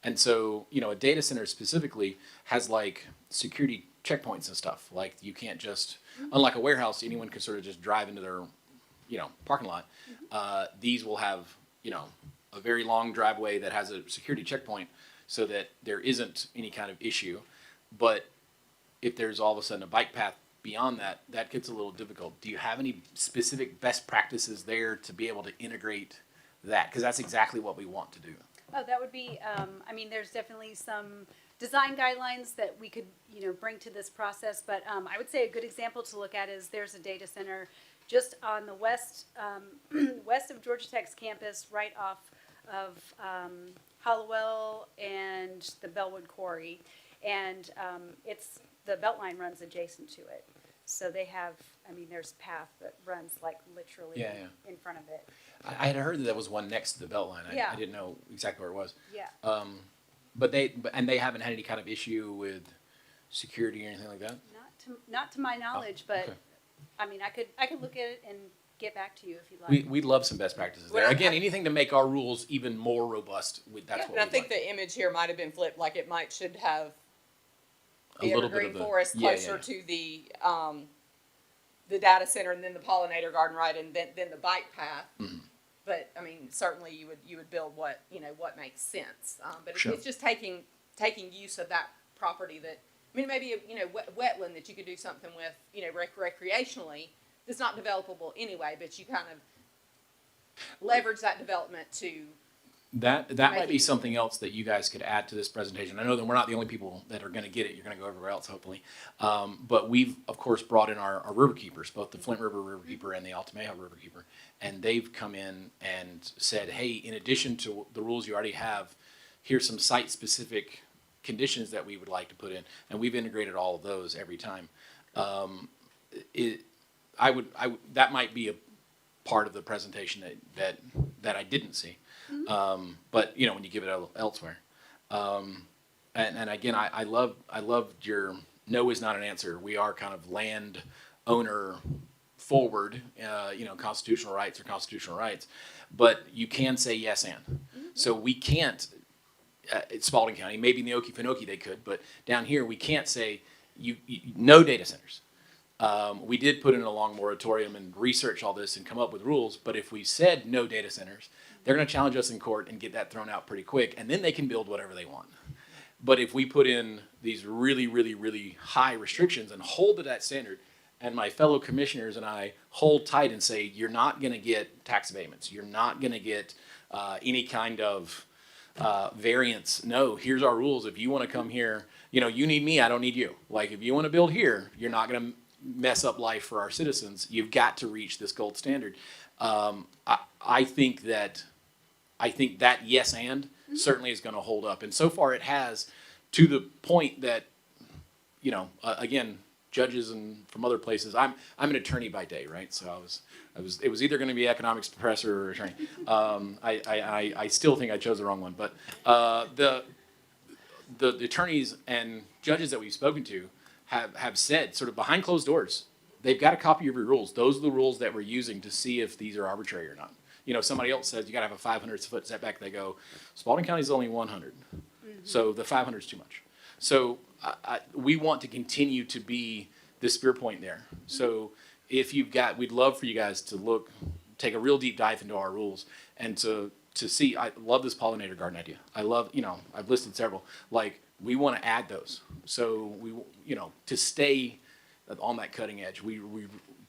Speaker 1: And so, a data center specifically has like security checkpoints and stuff. Like you can't just, unlike a warehouse, anyone can sort of just drive into their, parking lot. These will have, a very long driveway that has a security checkpoint so that there isn't any kind of issue. But if there's all of a sudden a bike path beyond that, that gets a little difficult. Do you have any specific best practices there to be able to integrate that? Because that's exactly what we want to do.
Speaker 7: Oh, that would be, there's definitely some design guidelines that we could, bring to this process. But I would say a good example to look at is there's a data center just on the west of Georgia Tech's campus, right off of Hollowell and the Bellwood Quarry. And the Beltline runs adjacent to it. So they have, there's a path that runs like literally in front of it.
Speaker 1: I had heard that there was one next to the Beltline.
Speaker 7: Yeah.
Speaker 1: I didn't know exactly where it was.
Speaker 7: Yeah.
Speaker 1: But they haven't had any kind of issue with security or anything like that?
Speaker 7: Not to my knowledge, but
Speaker 1: okay.
Speaker 7: I could look at it and get back to you if you'd like.
Speaker 1: We'd love some best practices there.
Speaker 8: Well,
Speaker 1: Again, anything to make our rules even more robust. That's what
Speaker 8: And I
Speaker 1: we'd
Speaker 8: think
Speaker 1: like.
Speaker 8: the image here might have been flipped, like it should have the
Speaker 1: little bit
Speaker 8: evergreen
Speaker 1: of the
Speaker 8: forest
Speaker 1: yeah,
Speaker 8: closer
Speaker 1: yeah.
Speaker 8: to the data center, and then the pollinator garden, right, and then the bike path.
Speaker 1: Mm-hmm.
Speaker 8: But I mean, certainly you would build what what makes sense. But
Speaker 1: Sure.
Speaker 8: it's just taking use of that property that, I mean, maybe a wetland that you could do something with, recreationally, that's not developable anyway, but you kind of leverage that development to.
Speaker 1: That might be
Speaker 8: Making-
Speaker 1: something else that you guys could add to this presentation. I know that we're not the only people that are going to get it. You're going to go everywhere else, hopefully. But we've, of course, brought in our river keepers, both the Flint River River Keeper and the Altamaya River Keeper. And they've come in and said, hey, in addition to the rules you already have, here's some site-specific conditions that we would like to put in. And we've integrated all of those every time. That might be a part of the presentation that I didn't see. But when you give it elsewhere, and again, I loved your no is not an answer. We are kind of land owner forward, constitutional rights are constitutional rights, but you can say yes and. So we can't, at Spalding County, maybe in the Okefenokee they could, but down here we can't say no data centers. We did put in a long moratorium and research all this and come up with rules, but if we said no data centers, they're going to challenge us in court and get that thrown out pretty quick, and then they can build whatever they want. But if we put in these really, really, really high restrictions and hold to that standard, and my fellow commissioners and I hold tight and say, you're not going to get tax abatements, you're not going to get any kind of variance. No, here's our rules. If you want to come here, you need me, I don't need you. Like, if you want to build here, you're not going to mess up life for our citizens. You've got to reach this gold standard. I think that yes and certainly is going to hold up, and so far it has, to the point that again, judges and from other places. I'm an attorney by day, right? So it was either going to be economics professor or attorney. I still think I chose the wrong one, but the attorneys and judges that we've spoken to have said, sort of behind closed doors, they've got a copy of your rules. Those are the rules that we're using to see if these are arbitrary or not. Somebody else says you got to have a 500-foot setback. They go, Spalding County is only 100, so the 500 is too much. So we want to continue to be the spear point there. So if we'd love for you guys to take a real deep dive into our rules and to see. I love this pollinator garden idea. I love, I've listed several. Like, we want to add those. So to stay on that cutting edge. We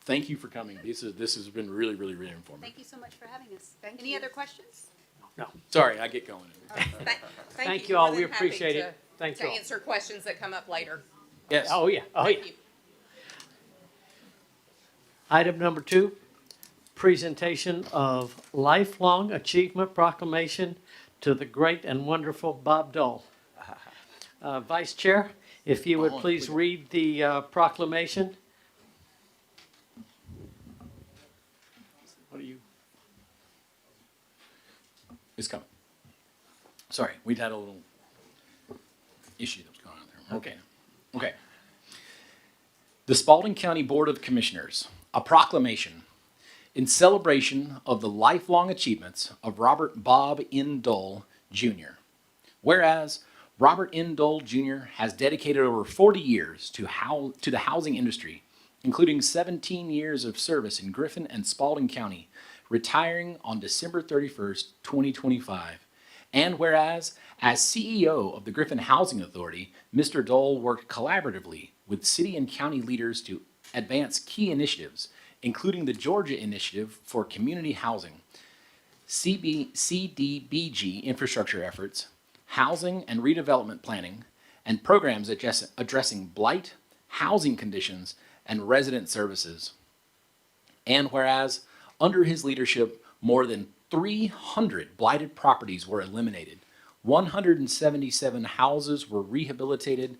Speaker 1: thank you for coming. This has been really, really, really informative.
Speaker 7: Thank you so much for having us.
Speaker 8: Thank
Speaker 7: Any
Speaker 8: you.
Speaker 7: other questions?
Speaker 1: Sorry, I get going.
Speaker 2: Thank you
Speaker 8: More
Speaker 2: all.
Speaker 8: than
Speaker 2: We
Speaker 8: happy
Speaker 2: appreciate it. Thank
Speaker 8: to
Speaker 2: you all.
Speaker 8: answer questions that come up later.
Speaker 1: Yes.
Speaker 2: Oh, yeah. Oh, yeah.
Speaker 8: Thank you.
Speaker 2: Item number 2, presentation of Lifelong Achievement Proclamation to the great and wonderful Bob Dole. Vice Chair, if you would please read the proclamation. What do you?
Speaker 1: It's coming. Sorry, we'd had a little issue that was going on there. Okay. The Spalding County Board of Commissioners, a proclamation in celebration of the lifelong achievements of Robert Bob N. Dole, Jr. Whereas Robert N. Dole, Jr. has dedicated over 40 years to the housing industry, including 17 years of service in Griffin and Spalding County, retiring on December 31st, 2025. And whereas, as CEO of the Griffin Housing Authority, Mr. Dole worked collaboratively with city and county leaders to advance key initiatives, including the Georgia Initiative for Community Housing, CDBG infrastructure efforts, housing and redevelopment planning, and programs addressing blight, housing conditions, and resident services. And whereas, under his leadership, more than 300 blighted properties were eliminated, 177 houses were rehabilitated,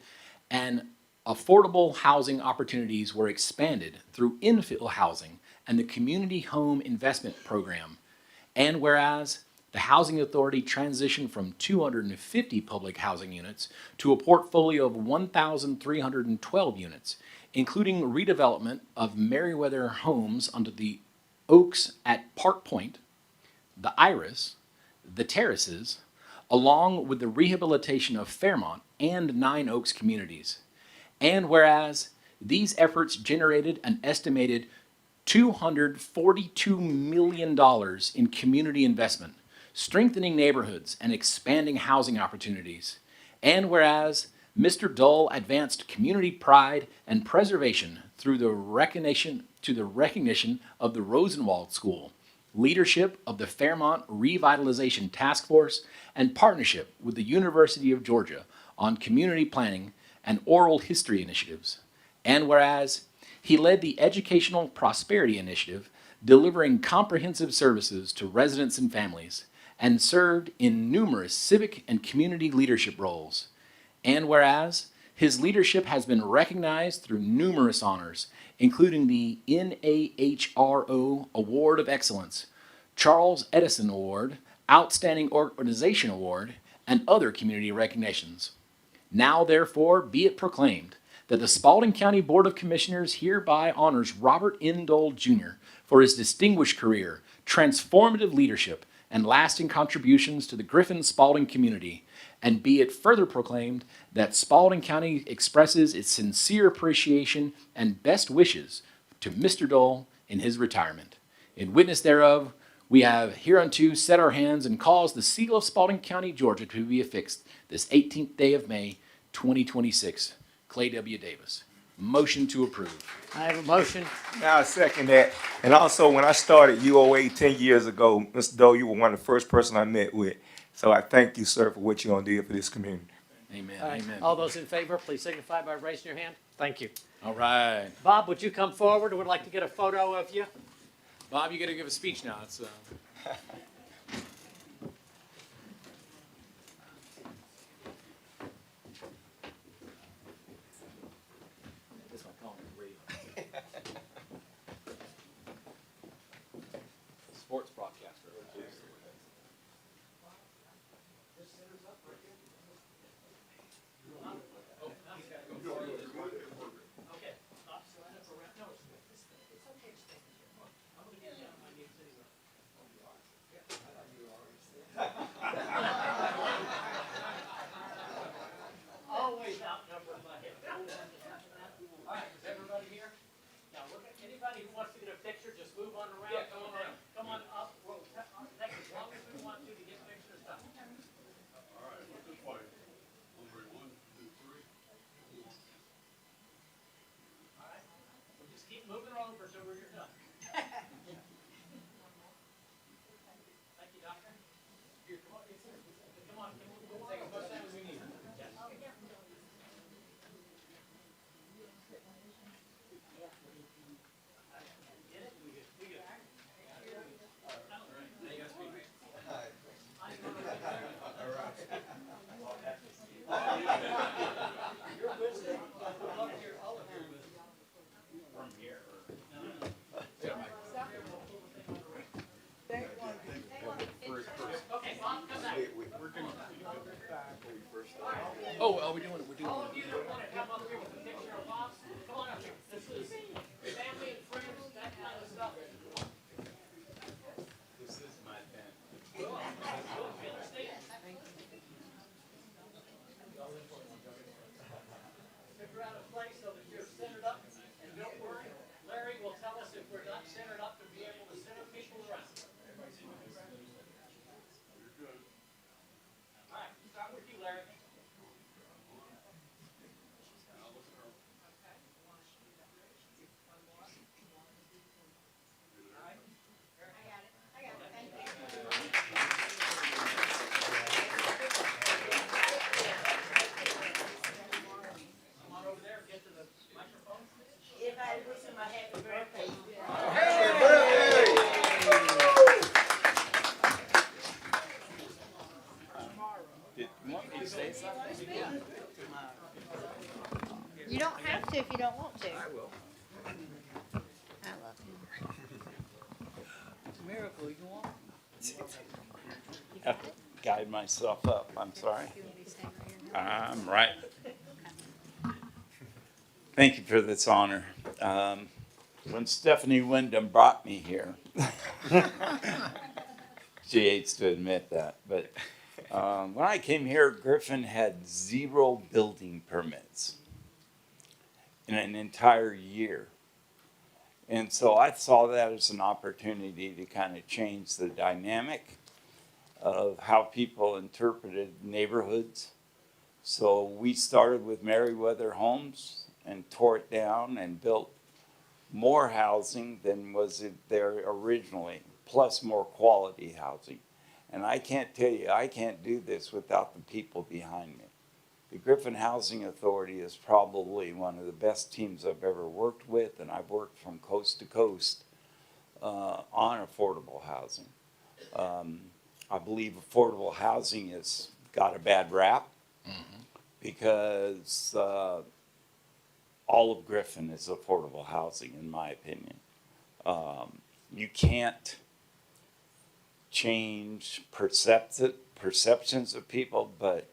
Speaker 1: and affordable housing opportunities were expanded through infill housing and the Community Home Investment Program. And whereas the Housing Authority transitioned from 250 public housing units to a portfolio of 1,312 units, including redevelopment of Meriwether homes under the Oaks at Park Point, the Iris, the Terraces, along with the rehabilitation of Fairmont and Nine Oaks communities. And whereas these efforts generated an estimated $242 million in community investment, strengthening neighborhoods and expanding housing opportunities. And whereas Mr. Dull advanced community pride and preservation through the recognition of the Rosenwald School, leadership of the Fairmont Revitalization Task Force, and partnership with the University of Georgia on community planning and oral history initiatives. And whereas he led the Educational Prosperity Initiative, delivering comprehensive services to residents and families, and served in numerous civic and community leadership roles. And whereas his leadership has been recognized through numerous honors, including the NAHRO Award of Excellence, Charles Edison Award, Outstanding Organization Award, and other community recognitions. Now, therefore, be it proclaimed that the Spalding County Board of Commissioners hereby honors Robert N. Dole Jr. for his distinguished career, transformative leadership, and lasting contributions to the Griffin-Spalding community. And be it further proclaimed that Spalding County expresses its sincere appreciation and best wishes to Mr. Dole in his retirement. In witness thereof, we have hereunto set our hands and caused the seal of Spalding County, Georgia to be affixed this 18th day of May, 2026. Clay W. Davis. Motion to approve.
Speaker 2: I have a motion.
Speaker 3: Now I second that. And also, when I started UOA 10 years ago, Mr. Doe, you were one of the first person I met with. So I thank you, sir, for what you're going to do for this community.
Speaker 1: Amen.
Speaker 2: All right.
Speaker 1: Amen.
Speaker 2: All those in favor, please signify by raising your hand. Thank you.
Speaker 1: All right.
Speaker 2: Bob, would you come forward? We'd like to get a photo of you.
Speaker 1: Bob, you got to give a speech now. It's this one calling it radio. Sports broadcaster.
Speaker 2: Always outnumbered by him. All right, is everybody here? Now, look at anybody who wants to get a picture, just move on around.
Speaker 1: Yeah, come on around.
Speaker 2: Come on up. We'll take as long as we want to get pictures done. All right, we'll just keep moving over until we're done. Thank you, Doctor. Here, come on. Come on, we'll take as much time as we need. Yes.
Speaker 1: Oh, are we doing it? We're doing
Speaker 2: All
Speaker 1: it.
Speaker 2: of you that want to come up here with a picture of Bob, come on up here. This is family and friends, that kind of stuff.
Speaker 1: This is my pen.
Speaker 2: Figure out a place so that you're centered up, and don't worry, Larry will tell us if we're not centered up to be able to center people around. All right, start with you, Larry. Come on over there, get to the microphone.
Speaker 9: Everybody wishing my happy birthday.
Speaker 5: You don't have to if you don't want to. I will. I love you.
Speaker 9: Miracle, you want?
Speaker 10: Have to guide myself up, I'm sorry. I'm right. Thank you for this honor. When Stephanie Wyndham brought me here, she hates to admit that, but when I came here, Griffin had 0 building permits. in an entire year. And so I saw that as an opportunity to kind of change the dynamic of how people interpreted neighborhoods. So we started with Meriwether Homes and tore it down and built more housing than was it there originally, plus more quality housing. And I can't tell you, I can't do this without the people behind me. The Griffin Housing Authority is probably one of the best teams I've ever worked with, and I've worked from coast to coast on affordable housing. I believe affordable housing has got a bad rap because all of Griffin is affordable housing, in my opinion. You can't change perceptions of people, but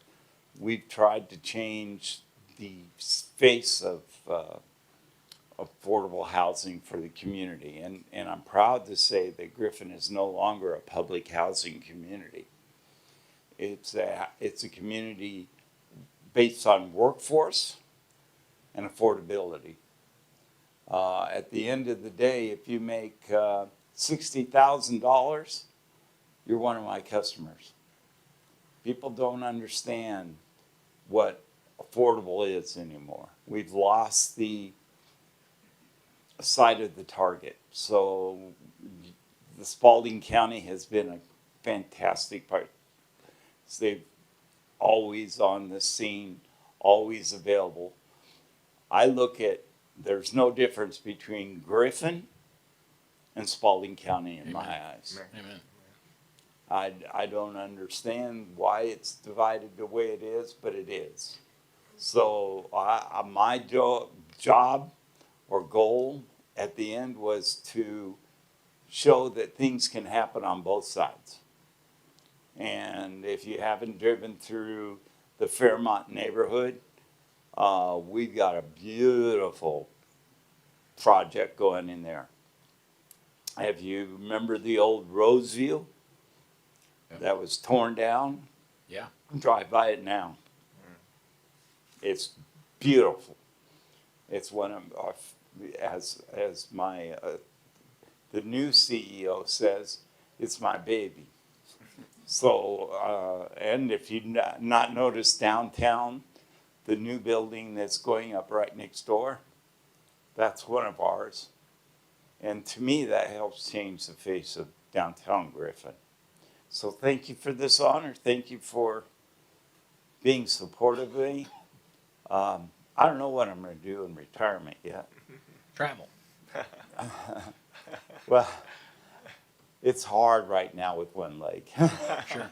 Speaker 10: we've tried to change the face of affordable housing for the community. And I'm proud to say that Griffin is no longer a public housing community. It's a community based on workforce and affordability. At the end of the day, if you make $60,000, you're one of my customers. People don't understand what affordable is anymore. We've lost the sight of the target. So the Spalding County has been a fantastic part. They've always on the scene, always available. I look at, there's no difference between Griffin and Spalding County in my eyes.
Speaker 1: Amen.
Speaker 10: I don't understand why it's divided the way it is, but it is. So my job or goal at the end was to show that things can happen on both sides. And if you haven't driven through the Fairmont neighborhood, we've got a beautiful project going in there. Have you remember the old Roseview?
Speaker 1: Yep.
Speaker 10: That was torn down?
Speaker 1: Yeah.
Speaker 10: Drive by it now. It's beautiful. It's one of our, as my the new CEO says, it's my baby. So and if you not noticed downtown, the new building that's going up right next door, that's one of ours. And to me, that helps change the face of downtown Griffin. So thank you for this honor. Thank you for being supportive of me. I don't know what I'm going to do in retirement yet.
Speaker 1: Travel.
Speaker 10: Well, it's hard right now with one leg.
Speaker 1: Sure.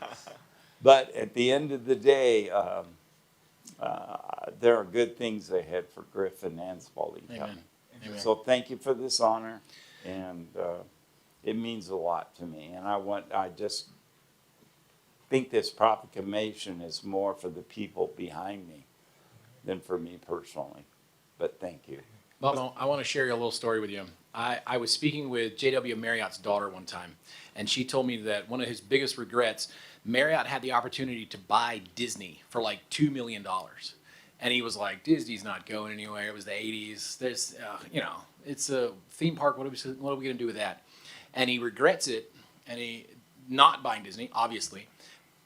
Speaker 10: But at the end of the day, there are good things ahead for Griffin and Spalding County.
Speaker 1: Amen. Amen.
Speaker 10: So thank you for this honor, and it means a lot to me. And I just think this proclamation is more for the people behind me than for me personally. But thank you.
Speaker 1: Bob, I want to share a little story with you. I was speaking with J.W. Marriott's daughter one time, and she told me that one of his biggest regrets, Marriott had the opportunity to buy Disney for like $2 million. And he was like, Disney's not going anywhere. It was the 80s. There's, it's a theme park. What are we going to do with that? And he regrets it, and he not buying Disney, obviously.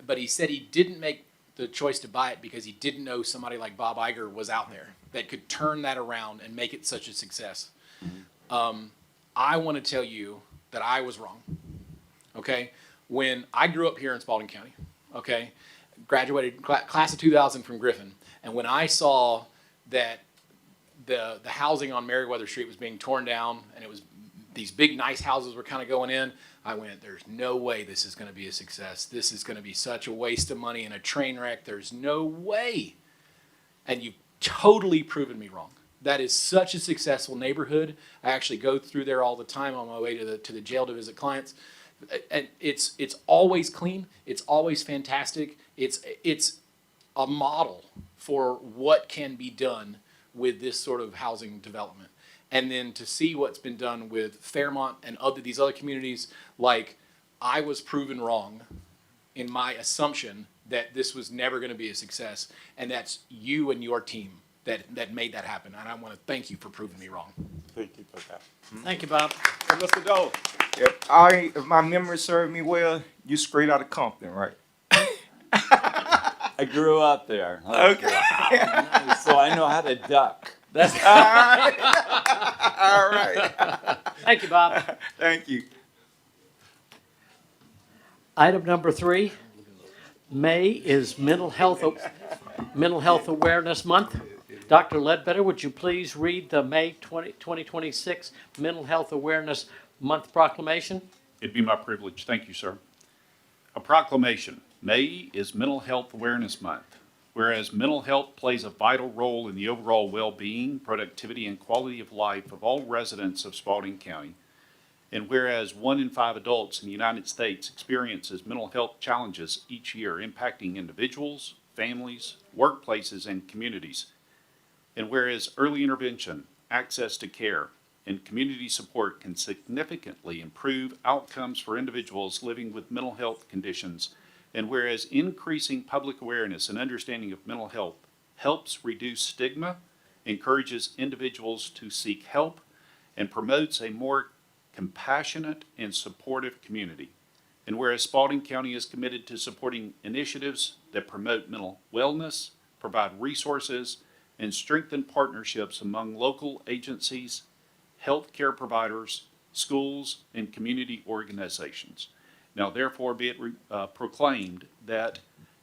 Speaker 1: But he said he didn't make the choice to buy it because he didn't know somebody like Bob Iger was out there that could turn that around and make it such a success. I want to tell you that I was wrong. Okay, when I grew up here in Spalding County, okay, graduated class of 2000 from Griffin, and when I saw that the housing on Meriwether Street was being torn down and it was these big nice houses were kind of going in, I went, there's no way this is going to be a success. This is going to be such a waste of money and a train wreck. There's no way. And you've totally proven me wrong. That is such a successful neighborhood. I actually go through there all the time on my way to the jail to visit clients. And it's always clean. It's always fantastic. It's a model for what can be done with this sort of housing development. And then to see what's been done with Fairmont and these other communities, like I was proven wrong in my assumption that this was never going to be a success. And that's you and your team that made that happen. And I want to thank you for proving me wrong.
Speaker 10: Thank you for that.
Speaker 2: Thank you, Bob.
Speaker 3: Hey, Mr. Dole, if my memory served me well, you straight out of Compton, right?
Speaker 10: I grew up there.
Speaker 3: Okay.
Speaker 10: So I know how to duck.
Speaker 2: That's,
Speaker 3: All right.
Speaker 2: thank you, Bob.
Speaker 3: Thank you.
Speaker 2: Item number 3, May is Mental Health Awareness Month. Dr. Ledbetter, would you please read the May 2026 Mental Health Awareness Month proclamation?
Speaker 4: It'd be my privilege. Thank you, sir. A proclamation. May is Mental Health Awareness Month. Whereas mental health plays a vital role in the overall well-being, productivity, and quality of life of all residents of Spalding County, and whereas 1 in 5 adults in the United States experiences mental health challenges each year impacting individuals, families, workplaces, and communities, and whereas early intervention, access to care, and community support can significantly improve outcomes for individuals living with mental health conditions, and whereas increasing public awareness and understanding of mental health helps reduce stigma, encourages individuals to seek help, and promotes a more compassionate and supportive community. And whereas Spalding County is committed to supporting initiatives that promote mental wellness, provide resources, and strengthen partnerships among local agencies, healthcare providers, schools, and community organizations. Now therefore be it proclaimed that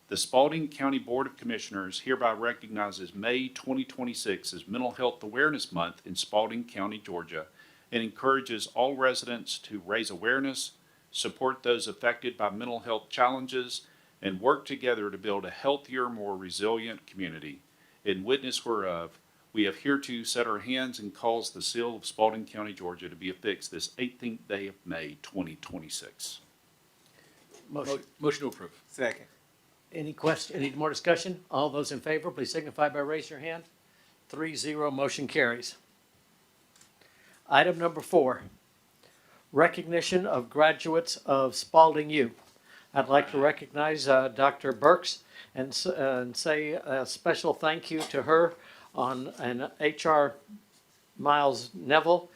Speaker 4: the Spalding County Board of Commissioners hereby recognizes May 2026 as Mental Health Awareness Month in Spalding County, Georgia, and encourages all residents to raise awareness, support those affected by mental health challenges, and work together to build a healthier, more resilient community. In witness whereof, we have hereto set our hands and caused the seal of Spalding County, Georgia to be affixed this 18th day of May 2026.
Speaker 1: Motion to approve.
Speaker 3: Second.
Speaker 2: Any more discussion? All those in favor, please signify by raising your hand. 3-0, motion carries. Item number 4, recognition of graduates of Spalding U. I'd like to recognize Dr. Burks and say a special thank you to her and HR Miles Neville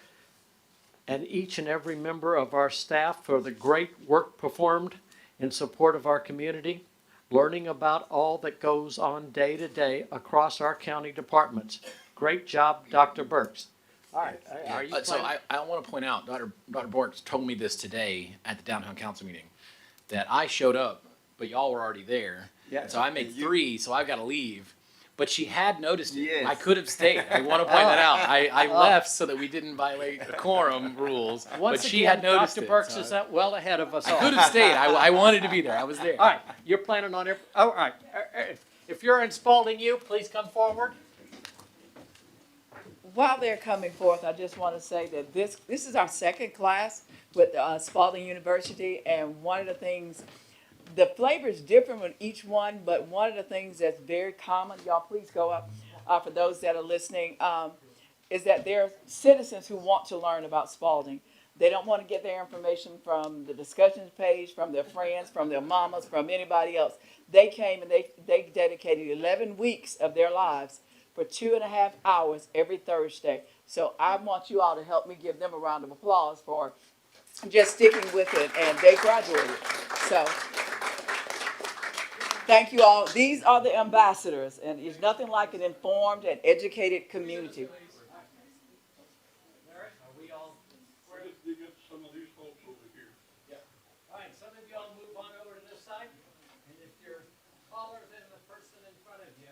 Speaker 2: and each and every member of our staff for the great work performed in support of our community, learning about all that goes on day to day across our county departments. Great job, Dr. Burks. All right. Are you
Speaker 1: So
Speaker 2: planning-
Speaker 1: I want to point out, Dr. Borks told me this today at the downtown council meeting, that I showed up, but y'all were already there.
Speaker 2: Yeah.
Speaker 1: And so I made 3, so I've got to leave. But she had noticed it.
Speaker 3: Yes.
Speaker 1: I could have stayed. I want to point that out. I left so that we didn't violate the quorum rules.
Speaker 2: Once
Speaker 1: but she
Speaker 2: again,
Speaker 1: had noticed
Speaker 2: Dr.
Speaker 1: it.
Speaker 2: Burks
Speaker 1: so
Speaker 2: is that well ahead of us
Speaker 1: I
Speaker 2: all.
Speaker 1: could have stayed. I wanted to be there. I was there.
Speaker 2: All right, you're planning on it. All right. If you're in Spalding U, please come forward.
Speaker 11: While they're coming forth, I just want to say that this is our second class with Spalding University, and one of the things, the flavor is different with each one, but one of the things that's very common, y'all please go up, for those that are listening, is that there are citizens who want to learn about Spalding. They don't want to get their information from the discussions page, from their friends, from their mamas, from anybody else. They came and they dedicated 11 weeks of their lives for 2.5 hours every Thursday. So I want you all to help me give them a round of applause for just sticking with it, and they graduated. So thank you all. These are the ambassadors, and it's nothing like an informed and educated community.
Speaker 2: All right, some of y'all move on over to this side, and if you're taller than the person in front of you.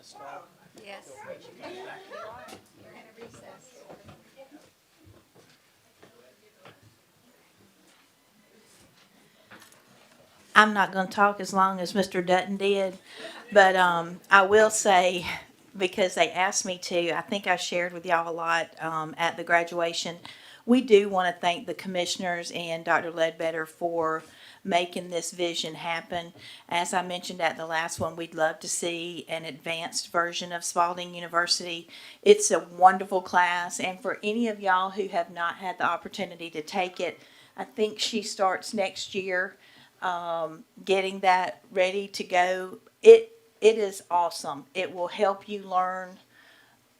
Speaker 4: stop?
Speaker 5: Yes.
Speaker 9: I'm not going to talk as long as Mr. Dutton did, but I will say, because they asked me to, I think I shared with y'all a lot at the graduation. We do want to thank the commissioners and Dr. Ledbetter for making this vision happen. As I mentioned at the last one, we'd love to see an advanced version of Spalding University. It's a wonderful class, and for any of y'all who have not had the opportunity to take it, I think she starts next year. Getting that ready to go. It is awesome. It will help you learn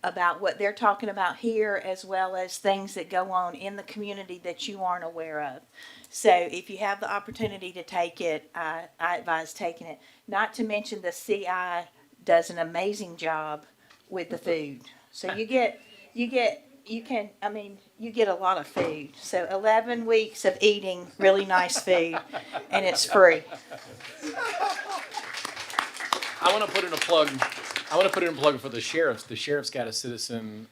Speaker 9: about what they're talking about here, as well as things that go on in the community that you aren't aware of. So if you have the opportunity to take it, I advise taking it. Not to mention the CI does an amazing job with the food. So you get a lot of food. So 11 weeks of eating really nice food, and it's free.
Speaker 1: I want to put in a plug. I want to put in a plug for the sheriffs. The sheriff's got a citizen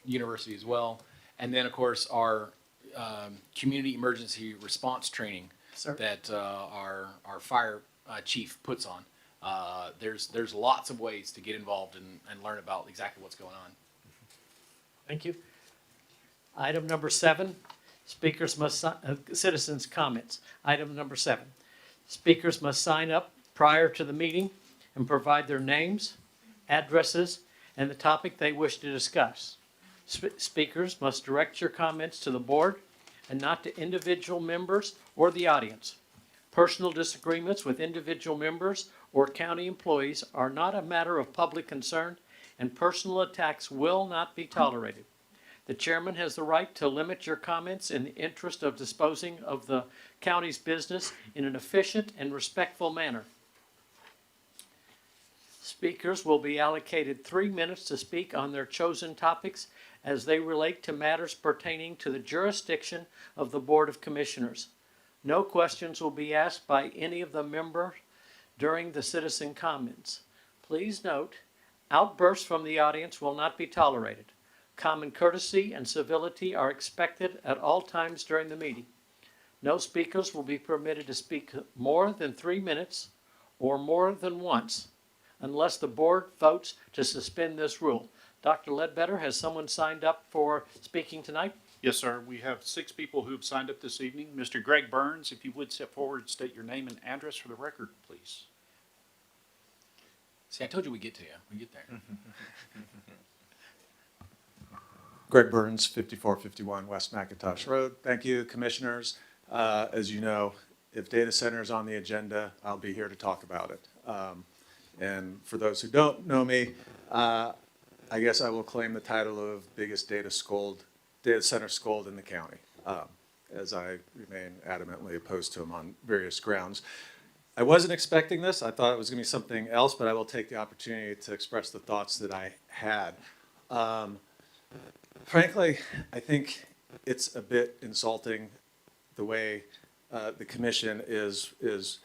Speaker 1: university as well, and then of course our community emergency response training
Speaker 2: Sir.
Speaker 1: that our fire chief puts on. There's lots of ways to get involved and learn about exactly what's going on.
Speaker 2: Thank you. Item number 7, speakers must, citizens' comments. Item number 7, speakers must sign up prior to the meeting and provide their names, addresses, and the topic they wish to discuss. Speakers must direct your comments to the board and not to individual members or the audience. Personal disagreements with individual members or county employees are not a matter of public concern, and personal attacks will not be tolerated. The chairman has the right to limit your comments in the interest of disposing of the county's business in an efficient and respectful manner. Speakers will be allocated 3 minutes to speak on their chosen topics as they relate to matters pertaining to the jurisdiction of the Board of Commissioners. No questions will be asked by any of the members during the citizen comments. Please note, outbursts from the audience will not be tolerated. Common courtesy and civility are expected at all times during the meeting. No speakers will be permitted to speak more than 3 minutes or more than once unless the board votes to suspend this rule. Dr. Ledbetter, has someone signed up for speaking tonight?
Speaker 4: Yes, sir. We have 6 people who've signed up this evening. Mr. Greg Burns, if you would step forward and state your name and address for the record, please.
Speaker 1: See, I told you we'd get to you. We get there.
Speaker 12: Greg Burns, 5451 West McIntosh Road. Thank you, commissioners. As you know, if data center is on the agenda, I'll be here to talk about it. And for those who don't know me, I guess I will claim the title of biggest data center scold in the county, as I remain adamantly opposed to them on various grounds. I wasn't expecting this. I thought it was going to be something else, but I will take the opportunity to express the thoughts that I had. Frankly, I think it's a bit insulting the way the commission is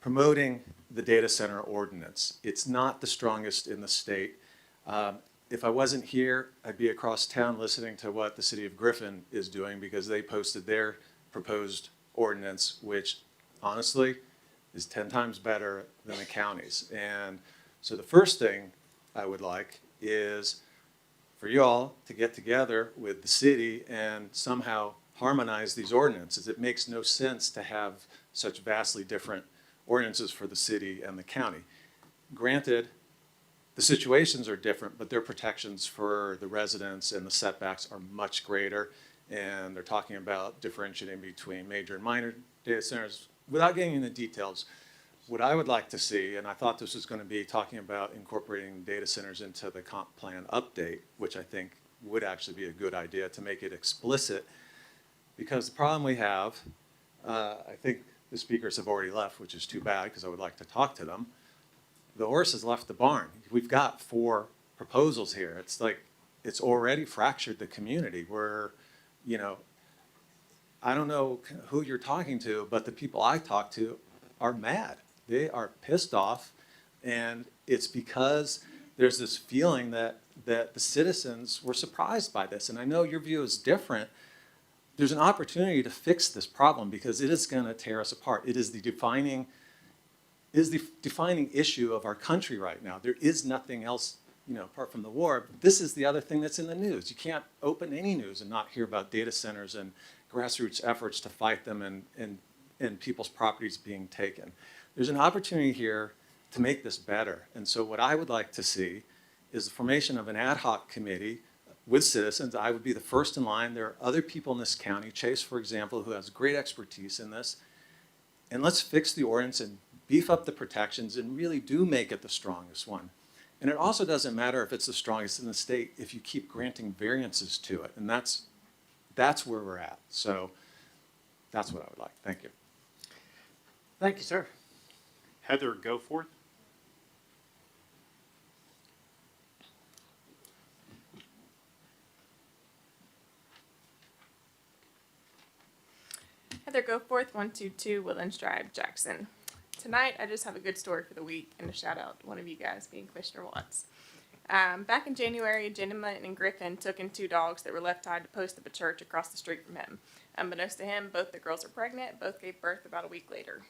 Speaker 12: promoting the data center ordinance. It's not the strongest in the state. If I wasn't here, I'd be across town listening to what the city of Griffin is doing because they posted their proposed ordinance, which honestly is 10 times better than the county's. And so the first thing I would like is for you all to get together with the city and somehow harmonize these ordinances. It makes no sense to have such vastly different ordinances for the city and the county. Granted, the situations are different, but their protections for the residents and the setbacks are much greater. And they're talking about differentiating between major and minor data centers. Without getting into details, what I would like to see, and I thought this was going to be talking about incorporating data centers into the comp plan update, which I think would actually be a good idea to make it explicit, because the problem we have, I think the speakers have already left, which is too bad because I would like to talk to them. The horse has left the barn. We've got 4 proposals here. It's like it's already fractured the community where, you know, I don't know who you're talking to, but the people I talk to are mad. They are pissed off And it's because there's this feeling that the citizens were surprised by this. And I know your view is different. There's an opportunity to fix this problem because it is going to tear us apart. It is the defining issue of our country right now. There is nothing else, apart from the war. This is the other thing that's in the news. You can't open any news and not hear about data centers and grassroots efforts to fight them and people's properties being taken. There's an opportunity here to make this better. And so what I would like to see is the formation of an ad hoc committee with citizens. I would be the first in line. There are other people in this county, Chase, for example, who has great expertise in this. And let's fix the ordinance and beef up the protections and really do make it the strongest one. And it also doesn't matter if it's the strongest in the state if you keep granting variances to it. And that's where we're at. So that's what I would like. Thank you.
Speaker 2: Thank you, sir.
Speaker 4: Heather Goforth.
Speaker 13: Heather Goforth, 122 Woodlands Drive, Jackson. Tonight, I just have a good story for the week and a shout out to one of you guys, being Commissioner Watts. Back in January, a gentleman in Griffin took in 2 dogs that were left tied to posts of a church across the street from him. Unbeknownst to him, both the girls are pregnant. Both gave birth about a week later.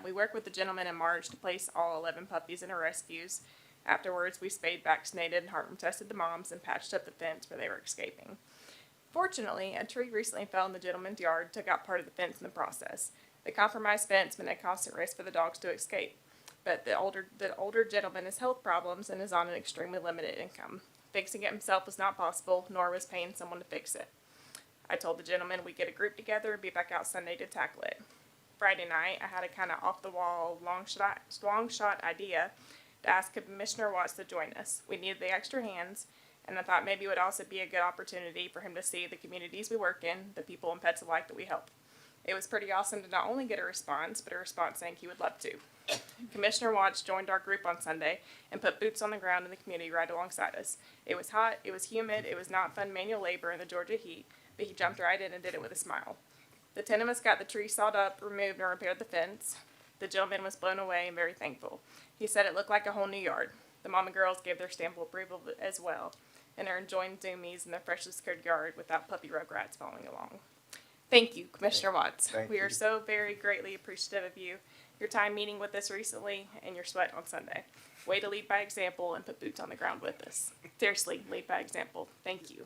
Speaker 13: We worked with the gentleman in March to place all 11 puppies in our rescues. Afterwards, we spayed, vaccinated, and heartworm tested the moms and patched up the fence where they were escaping. Fortunately, a tree recently fell in the gentleman's yard, took out part of the fence in the process. The compromised fence meant a constant risk for the dogs to escape. But the older gentleman has health problems and is on an extremely limited income. Fixing it himself was not possible, nor was paying someone to fix it. I told the gentleman we'd get a group together and be back out Sunday to tackle it. Friday night, I had a kind of off-the-wall, long shot idea to ask Commissioner Watts to join us. We needed the extra hands, and I thought maybe it would also be a good opportunity for him to see the communities we work in, the people and pets alike that we help. It was pretty awesome to not only get a response, but a response saying he would love to. Commissioner Watts joined our group on Sunday and put boots on the ground in the community right alongside us. It was hot, it was humid, it was not fun manual labor in the Georgia heat, but he jumped right in and did it with a smile. The 10 of us got the tree sawed up, removed, and repaired the fence. The gentleman was blown away and very thankful. He said it looked like a whole new yard. The mom and girls gave their stamp of approval as well, and are enjoying zoomies in their freshly secured yard without puppy rugrats following along. Thank you, Commissioner Watts. We are so very greatly appreciative of you, your time meeting with us recently, and your sweat on Sunday. Way to lead by example and put boots on the ground with us. Seriously, lead by example. Thank you.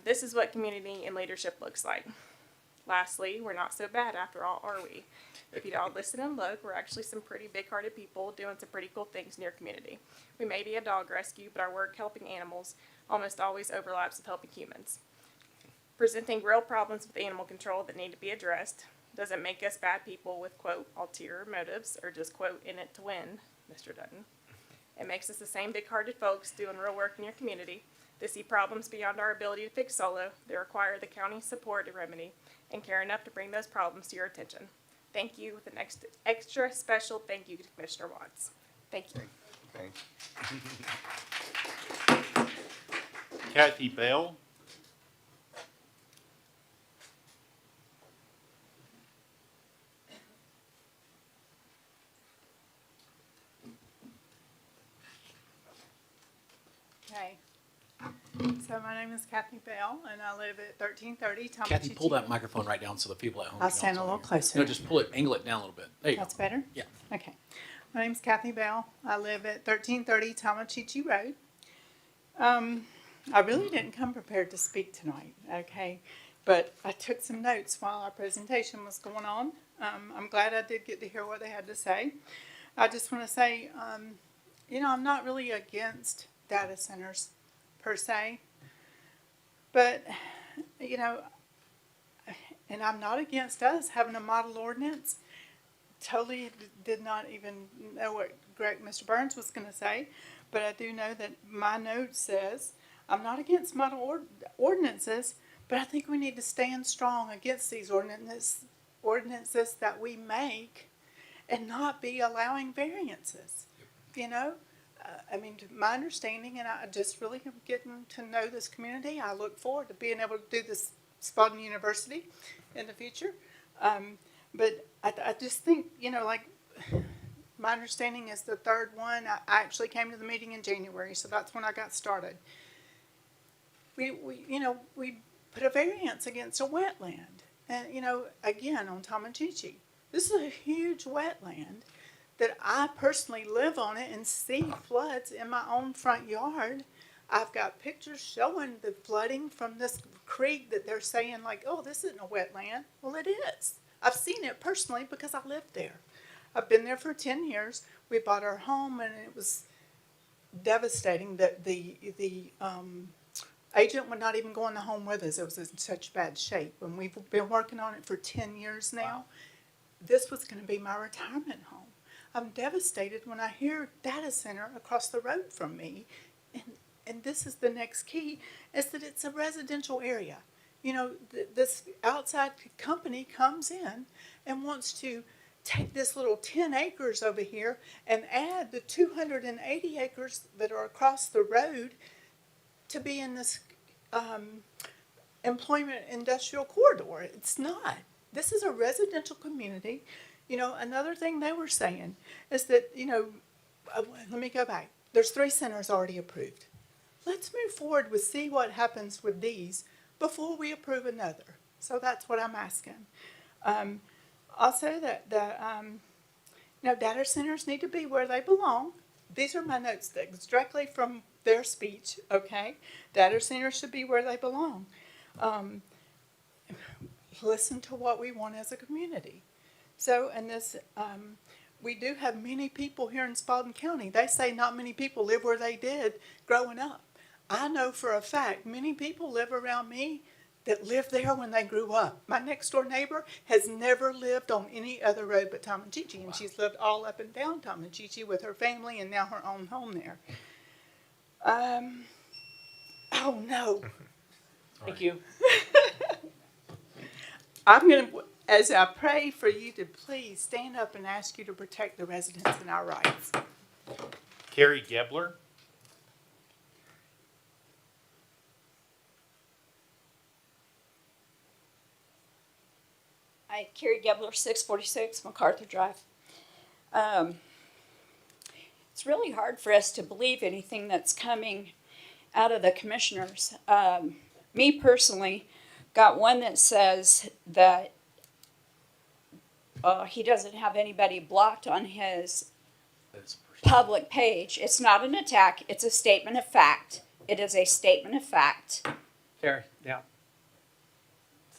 Speaker 13: This is what community and leadership looks like. Lastly, we're not so bad after all, are we? If you'd all listen and look, we're actually some pretty big-hearted people doing some pretty cool things in your community. We may be a dog rescue, but our work helping animals almost always overlaps with helping humans. Presenting real problems with animal control that need to be addressed doesn't make us bad people with, quote, ulterior motives or just, quote, in it to win, Mr. Dutton. It makes us the same big-hearted folks doing real work in your community. They see problems beyond our ability to fix solo. They require the county's support to remedy and care enough to bring those problems to your attention. Thank you with an extra special thank you to Commissioner Watts. Thank you.
Speaker 4: Kathy Bell.
Speaker 14: Okay. So my name is Kathy Bell, and I live at 1330 Tomachichi.
Speaker 1: Kathy, pull that microphone right down so the people at home.
Speaker 14: I'll
Speaker 1: can
Speaker 14: stand a
Speaker 1: also
Speaker 14: little
Speaker 1: hear.
Speaker 14: closer.
Speaker 1: No, just pull it, angle it down a little bit. There you
Speaker 14: That's
Speaker 1: go.
Speaker 14: better?
Speaker 1: Yeah.
Speaker 14: Okay. My name's Kathy Bell. I live at 1330 Tomachichi Road. I really didn't come prepared to speak tonight, okay? But I took some notes while our presentation was going on. I'm glad I did get to hear what they had to say. I just want to say, I'm not really against data centers per se, but, and I'm not against us having a model ordinance. Totally did not even know what Mr. Burns was going to say, but I do know that my note says, I'm not against model ordinances, but I think we need to stand strong against these ordinances that we make and not be allowing variances, my understanding, and I just really am getting to know this community. I look forward to being able to do this Spalding University in the future. But I just think, My understanding is the third one. I actually came to the meeting in January, so that's when I got started. We put a variance against a wetland. And, again, on Tomachichi. This is a huge wetland that I personally live on it and see floods in my own front yard. I've got pictures showing the flooding from this creek that they're saying like, oh, this isn't a wetland. Well, it is. I've seen it personally because I lived there. I've been there for 10 years. We bought our home and it was devastating that the agent would not even go in the home with us. It was in such bad shape. And we've been working on it for 10 years now. This was going to be my retirement home. I'm devastated when I hear data center across the road from me. And this is the next key, is that it's a residential area. This outside company comes in and wants to take this little 10 acres over here and add the 280 acres that are across the road to be in this employment industrial corridor. It's not. This is a residential community. Another thing they were saying is that, let me go back. There's 3 centers already approved. Let's move forward with see what happens with these before we approve another. So that's what I'm asking. Also, that data centers need to be where they belong. These are my notes that's directly from their speech, okay? Data centers should be where they belong. Listen to what we want as a community. So, and this, we do have many people here in Spalding County. They say not many people live where they did growing up. I know for a fact many people live around me that lived there when they grew up. My next door neighbor has never lived on any other road but Tomachichi, and she's lived all up and down Tomachichi with her family and now her own home there. Oh no.
Speaker 2: Thank you.
Speaker 14: I'm going to, as I pray for you to please stand up and ask you to protect the residents and our rights.
Speaker 4: Carrie Gebler.
Speaker 15: Hi, Carrie Gebler, 646 MacArthur Drive. It's really hard for us to believe anything that's coming out of the commissioners. Me personally, got one that says that he doesn't have anybody blocked on his public page. It's not an attack, it's a statement of fact. It is a statement of fact.
Speaker 2: Terry, yeah.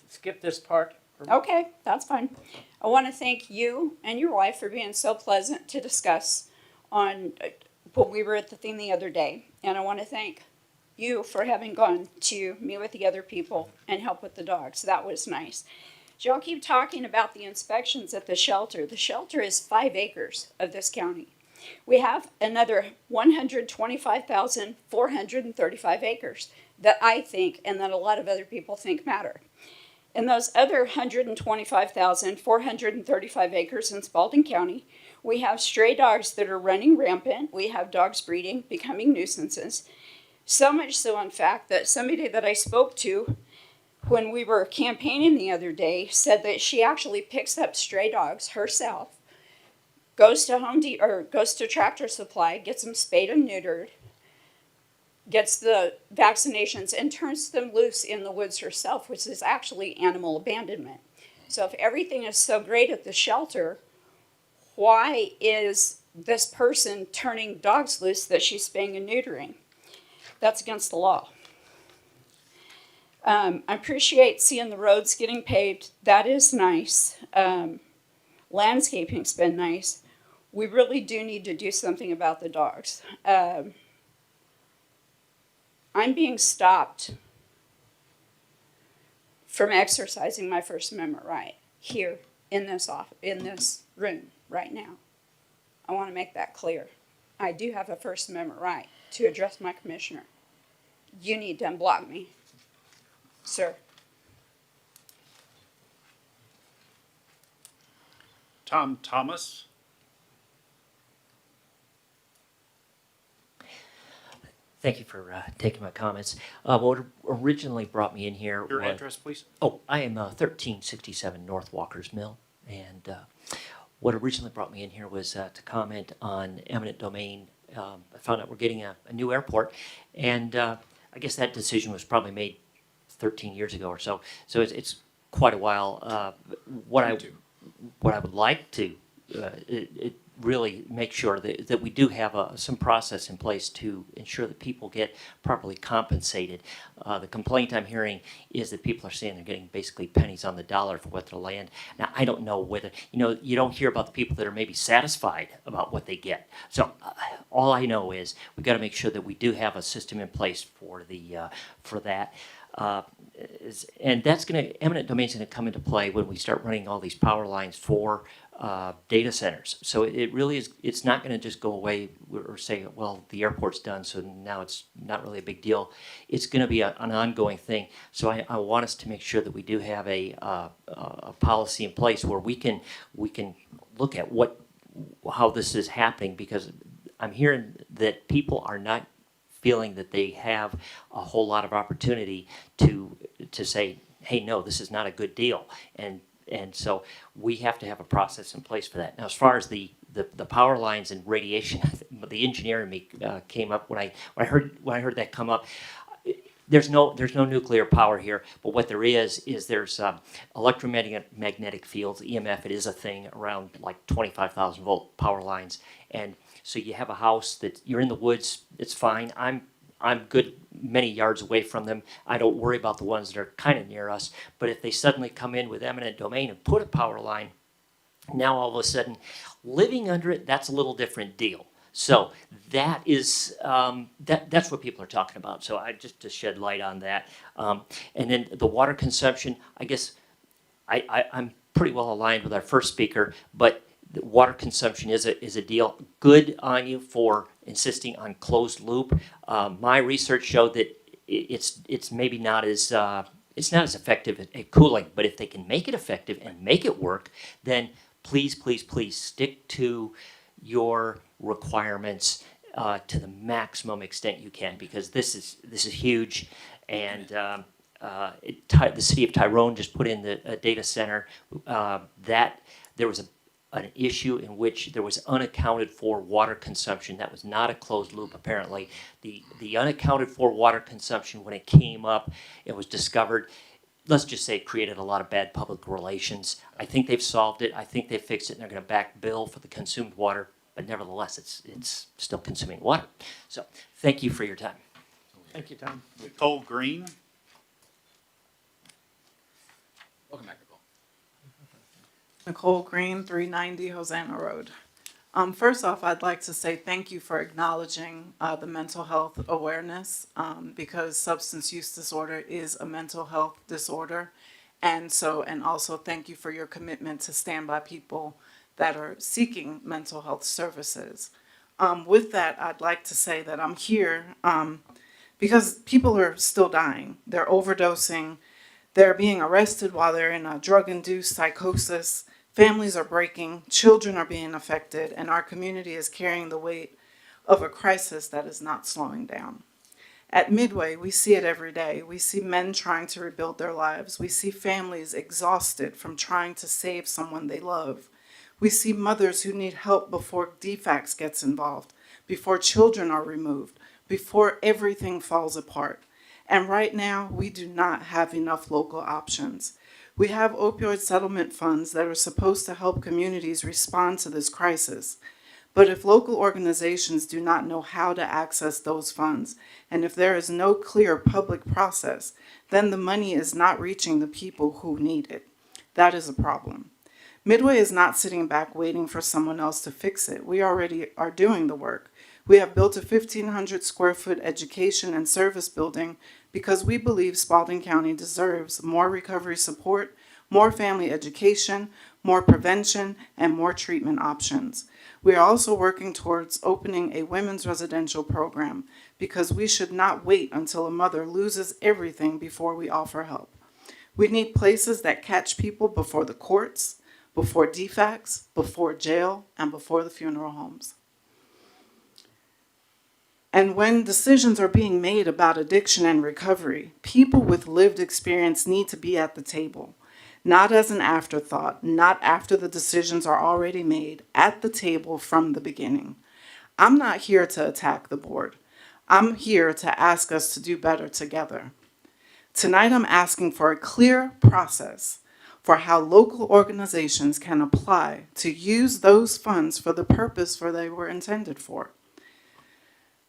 Speaker 2: Skip this part.
Speaker 15: Okay, that's fine. I want to thank you and your wife for being so pleasant to discuss on when we were at the thing the other day. And I want to thank you for having gone to meet with the other people and help with the dogs. That was nice. Y'all keep talking about the inspections at the shelter. The shelter is 5 acres of this county. We have another 125,435 acres that I think and that a lot of other people think matter. In those other 125,435 acres in Spalding County, we have stray dogs that are running rampant. We have dogs breeding, becoming nuisances. So much so, in fact, that somebody that I spoke to when we were campaigning the other day said that she actually picks up stray dogs herself, goes to Tractor Supply, gets them spayed and neutered, gets the vaccinations, and turns them loose in the woods herself, which is actually animal abandonment. So if everything is so great at the shelter, why is this person turning dogs loose that she's spaying and neutering? That's against the law. I appreciate seeing the roads getting paved. That is nice. Landscaping's been nice. We really do need to do something about the dogs. I'm being stopped from exercising my First Amendment right here in this room right now. I want to make that clear. I do have a First Amendment right to address my commissioner. You need to unblock me, sir.
Speaker 4: Tom Thomas.
Speaker 16: Thank you for taking my comments. What originally brought me in here
Speaker 4: Your address, please.
Speaker 16: Oh, I am 1367 North Walker's Mill. And what originally brought me in here was to comment on eminent domain. I found out we're getting a new airport, and I guess that decision was probably made 13 years ago or so. So it's quite a while. What I would like to it really make sure that we do have some process in place to ensure that people get properly compensated. The complaint I'm hearing is that people are saying they're getting basically pennies on the dollar for what their land. Now, I don't know whether, you don't hear about the people that are maybe satisfied about what they get. So all I know is we've got to make sure that we do have a system in place for that. And that's eminent domain is going to come into play when we start running all these power lines for data centers. So it really is, it's not going to just go away or say, well, the airport's done, so now it's not really a big deal. It's going to be an ongoing thing. So I want us to make sure that we do have a policy in place where we can look at how this is happening, because I'm hearing that people are not feeling that they have a whole lot of opportunity to say, hey, no, this is not a good deal. And so we have to have a process in place for that. Now, as far as the power lines and radiation, the engineer in me came up when I heard that come up. There's no nuclear power here, but what there is there's electromagnetic fields, EMF. It is a thing around like 25,000 volt power lines, and so you have a house that you're in the woods. It's fine. I'm good many yards away from them. I don't worry about the ones that are kind of near us. But if they suddenly come in with eminent domain and put a power line, now all of a sudden, living under it, that's a little different deal. So that is that's what people are talking about. So I just to shed light on that. And then the water consumption, I guess I'm pretty well aligned with our first speaker, but the water consumption is a deal. Good on you for insisting on closed loop. My research showed that it's maybe not as effective at cooling, but if they can make it effective and make it work, then please stick to your requirements to the maximum extent you can, because this is huge. And the city of Tyrone just put in the data center that there was an issue in which there was unaccounted for water consumption. That was not a closed loop, apparently. The unaccounted for water consumption, when it came up, it was discovered, let's just say it created a lot of bad public relations. I think they've solved it. I think they've fixed it, and they're going to back bill for the consumed water. But nevertheless, it's still consuming water. So thank you for your time.
Speaker 2: Thank you, Tom.
Speaker 4: Nicole Green.
Speaker 1: Welcome back, Nicole.
Speaker 17: Nicole Green, 390 Hosanna Road. First off, I'd like to say thank you for acknowledging the mental health awareness, because substance use disorder is a mental health disorder. And also thank you for your commitment to stand by people that are seeking mental health services. With that, I'd like to say that I'm here because people are still dying. They're overdosing. They're being arrested while they're in a drug-induced psychosis. Families are breaking. Children are being affected. And our community is carrying the weight of a crisis that is not slowing down. At Midway, we see it every day. We see men trying to rebuild their lives. We see families exhausted from trying to save someone they love. We see mothers who need help before DFACS gets involved, before children are removed, before everything falls apart. And right now, we do not have enough local options. We have opioid settlement funds that are supposed to help communities respond to this crisis. But if local organizations do not know how to access those funds, and if there is no clear public process, then the money is not reaching the people who need it. That is a problem. Midway is not sitting back waiting for someone else to fix it. We already are doing the work. We have built a 1,500 square foot education and service building because we believe Spalding County deserves more recovery support, more family education, more prevention, and more treatment options. We are also working towards opening a women's residential program because we should not wait until a mother loses everything before we offer help. We need places that catch people before the courts, before DFACS, before jail, and before the funeral homes. And when decisions are being made about addiction and recovery, people with lived experience need to be at the table. not as an afterthought, not after the decisions are already made, at the table from the beginning. I'm not here to attack the board. I'm here to ask us to do better together. Tonight, I'm asking for a clear process for how local organizations can apply to use those funds for the purpose for they were intended for.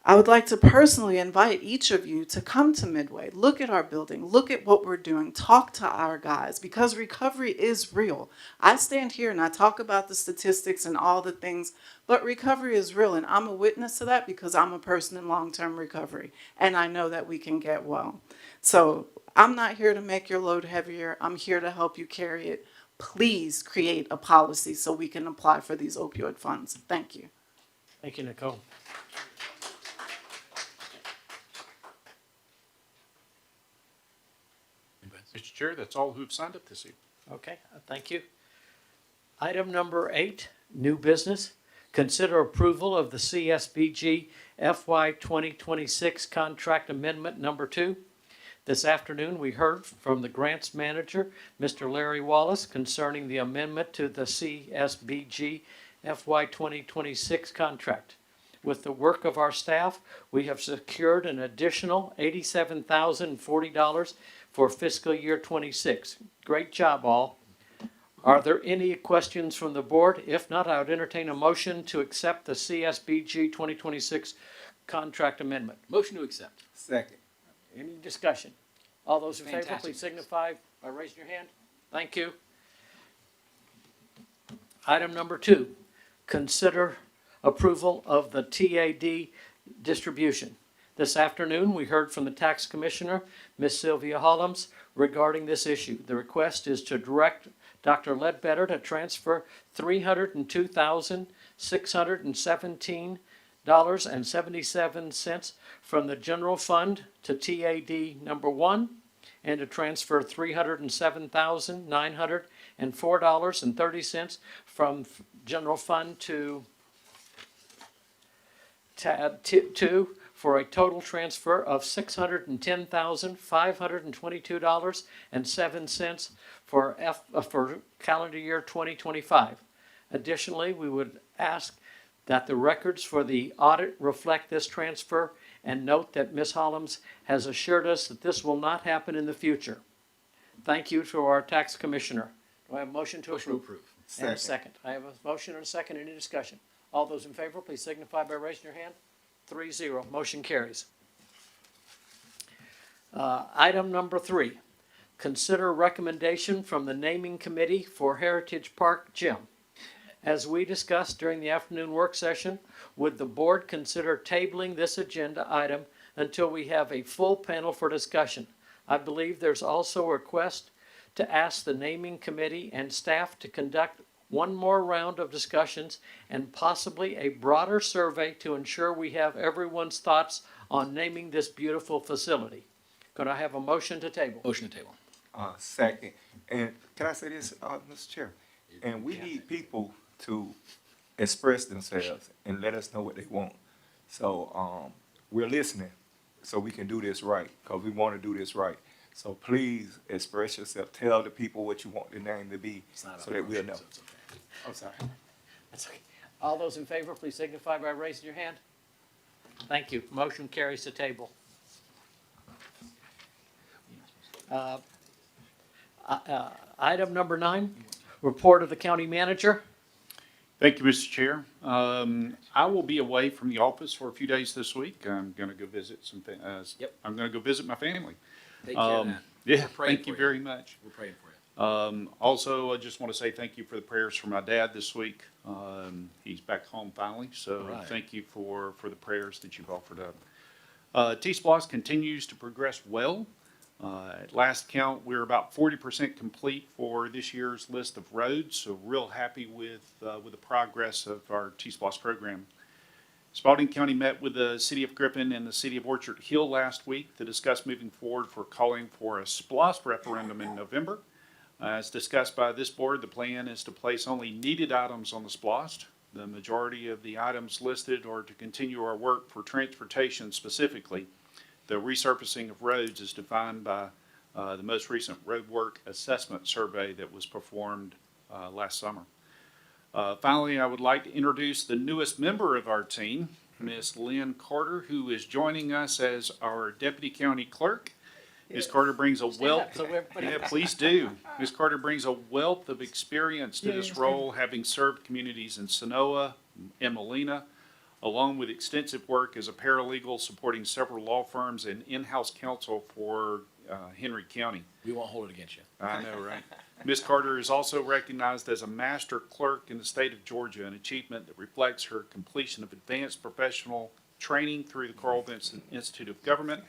Speaker 17: I would like to personally invite each of you to come to Midway, look at our building, look at what we're doing, talk to our guys, because recovery is real. I stand here and I talk about the statistics and all the things, but recovery is real, and I'm a witness to that because I'm a person in long-term recovery, and I know that we can get well. So I'm not here to make your load heavier. I'm here to help you carry it. Please create a policy so we can apply for these opioid funds. Thank you.
Speaker 2: Thank you, Nicole.
Speaker 4: Mr. Chair, that's all who've signed up this evening.
Speaker 2: Okay, thank you. Item number 8, new business. Consider approval of the CSBG FY 2026 contract amendment number 2. This afternoon, we heard from the grants manager, Mr. Larry Wallace, concerning the amendment to the CSBG FY 2026 contract. With the work of our staff, we have secured an additional $87,040 for fiscal year 26. Great job, all. Are there any questions from the board? If not, I would entertain a motion to accept the CSBG 2026 contract amendment.
Speaker 1: Motion to accept.
Speaker 3: Second.
Speaker 2: Any discussion? All those in favor,
Speaker 1: Fantastic.
Speaker 2: please signify by raising your hand. Thank you. Item number 2, consider approval of the TAD distribution. This afternoon, we heard from the tax commissioner, Ms. Sylvia Hollums, regarding this issue. The request is to direct Dr. Ledbetter to transfer $302,617.77 from the general fund to TAD number 1, and to transfer $307,904.30 from general fund to TAD 2, for a total transfer of $610,522.07 for calendar year 2025. Additionally, we would ask that the records for the audit reflect this transfer, and note that Ms. Hollums has assured us that this will not happen in the future. Thank you to our tax commissioner. Do I have a motion to approve?
Speaker 1: Motion to approve.
Speaker 2: And a second. I have a motion and a second. Any discussion? All those in favor, please signify by raising your hand. 3-0. Motion carries. Item number 3. Consider recommendation from the naming committee for Heritage Park Gym. As we discussed during the afternoon work session, would the board consider tabling this agenda item until we have a full panel for discussion? I believe there's also a request to ask the naming committee and staff to conduct one more round of discussions and possibly a broader survey to ensure we have everyone's thoughts on naming this beautiful facility. Could I have a motion to table?
Speaker 1: Motion to table.
Speaker 3: Second. And can I say this, Mr. Chair? And we need people to express themselves and let us know what they want. So we're listening so we can do this right, because we want to do this right. So please express yourself. Tell the people what you want the name to be so that we'll know. I'm sorry.
Speaker 2: That's okay. All those in favor, please signify by raising your hand. Thank you. Motion carries to table. Item number 9, report of the county manager.
Speaker 4: Thank you, Mr. Chair. I will be away from the office for a few days this week. I'm going to go visit I'm going to go visit my family.
Speaker 1: Take care of that.
Speaker 4: Yeah,
Speaker 1: We're praying
Speaker 4: thank you
Speaker 1: for
Speaker 4: very much.
Speaker 1: We're praying for you.
Speaker 4: Also, I just want to say thank you for the prayers for my dad this week. He's back home finally, so
Speaker 1: Right.
Speaker 4: thank you for the prayers that you've offered up. T-Splosh continues to progress well. At last count, we're about 40% complete for this year's list of roads, so real happy with the progress of our T-Splosh program. Spalding County met with the City of Griffin and the City of Orchard Hill last week to discuss moving forward for calling for a SPLOST referendum in November. As discussed by this board, the plan is to place only needed items on the SPLOST. The majority of the items listed are to continue our work for transportation specifically. The resurfacing of roads is defined by the most recent roadwork assessment survey that was performed last summer. Finally, I would like to introduce the newest member of our team, Miss Lynn Carter, who is joining us as our Deputy County Clerk. Ms. Carter brings a wealth. Yeah, please do. Ms. Carter brings a wealth of experience to this role, having served communities in Sonoa and Molina, along with extensive work as a paralegal supporting several law firms and in-house counsel for Henry County.
Speaker 1: We won't hold it against you.
Speaker 4: I know, right? Ms. Carter is also recognized as a master clerk in the state of Georgia, an achievement that reflects her completion of advanced professional training through the Carl Vinson Institute of Government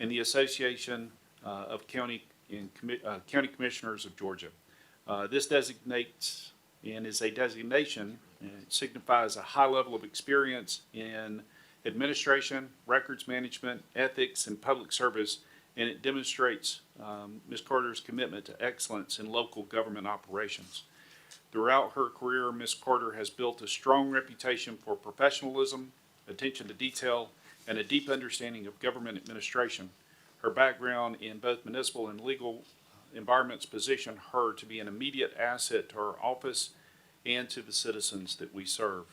Speaker 4: and the Association of County Commissioners of Georgia. This designates and is a designation, and it signifies a high level of experience in administration, records management, ethics, and public service, and it demonstrates Ms. Carter's commitment to excellence in local government operations. Throughout her career, Ms. Carter has built a strong reputation for professionalism, attention to detail, and a deep understanding of government administration. Her background in both municipal and legal environments position her to be an immediate asset to our office and to the citizens that we serve.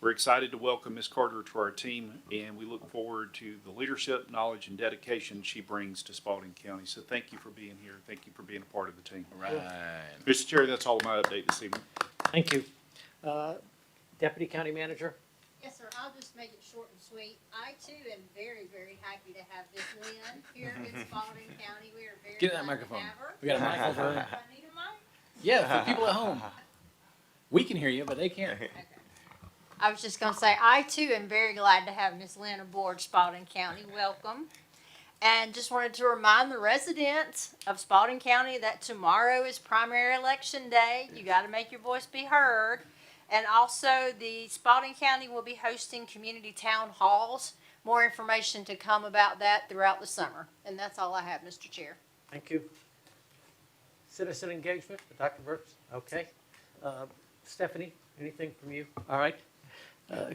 Speaker 4: We're excited to welcome Ms. Carter to our team, and we look forward to the leadership, knowledge, and dedication she brings to Spalding County. So thank you for being here. Thank you for being a part of the team.
Speaker 1: Right.
Speaker 4: Mr. Chair, that's all of my update this evening.
Speaker 2: Thank you. Deputy County Manager?
Speaker 5: Yes, sir. I'll just make it short and sweet. I too am very, very happy to have Miss Lynn here in Spalding County. We are very
Speaker 1: Get in that
Speaker 5: glad
Speaker 1: microphone.
Speaker 5: to have her.
Speaker 1: We got a mic over
Speaker 5: Do
Speaker 1: there.
Speaker 5: I need a mic?
Speaker 1: Yeah, for people at home. We can hear you, but they can't.
Speaker 5: I was just gonna say, I too am very glad to have Miss Lynn aboard Spalding County. Welcome. And just wanted to remind the residents of Spalding County that tomorrow is primary election day. You gotta make your voice be heard. And also, the Spalding County will be hosting community town halls. More information to come about that throughout the summer. And that's all I have, Mr. Chair.
Speaker 2: Thank you. Citizen engagement, Dr. Burks? Okay. Stephanie, anything from you? All right.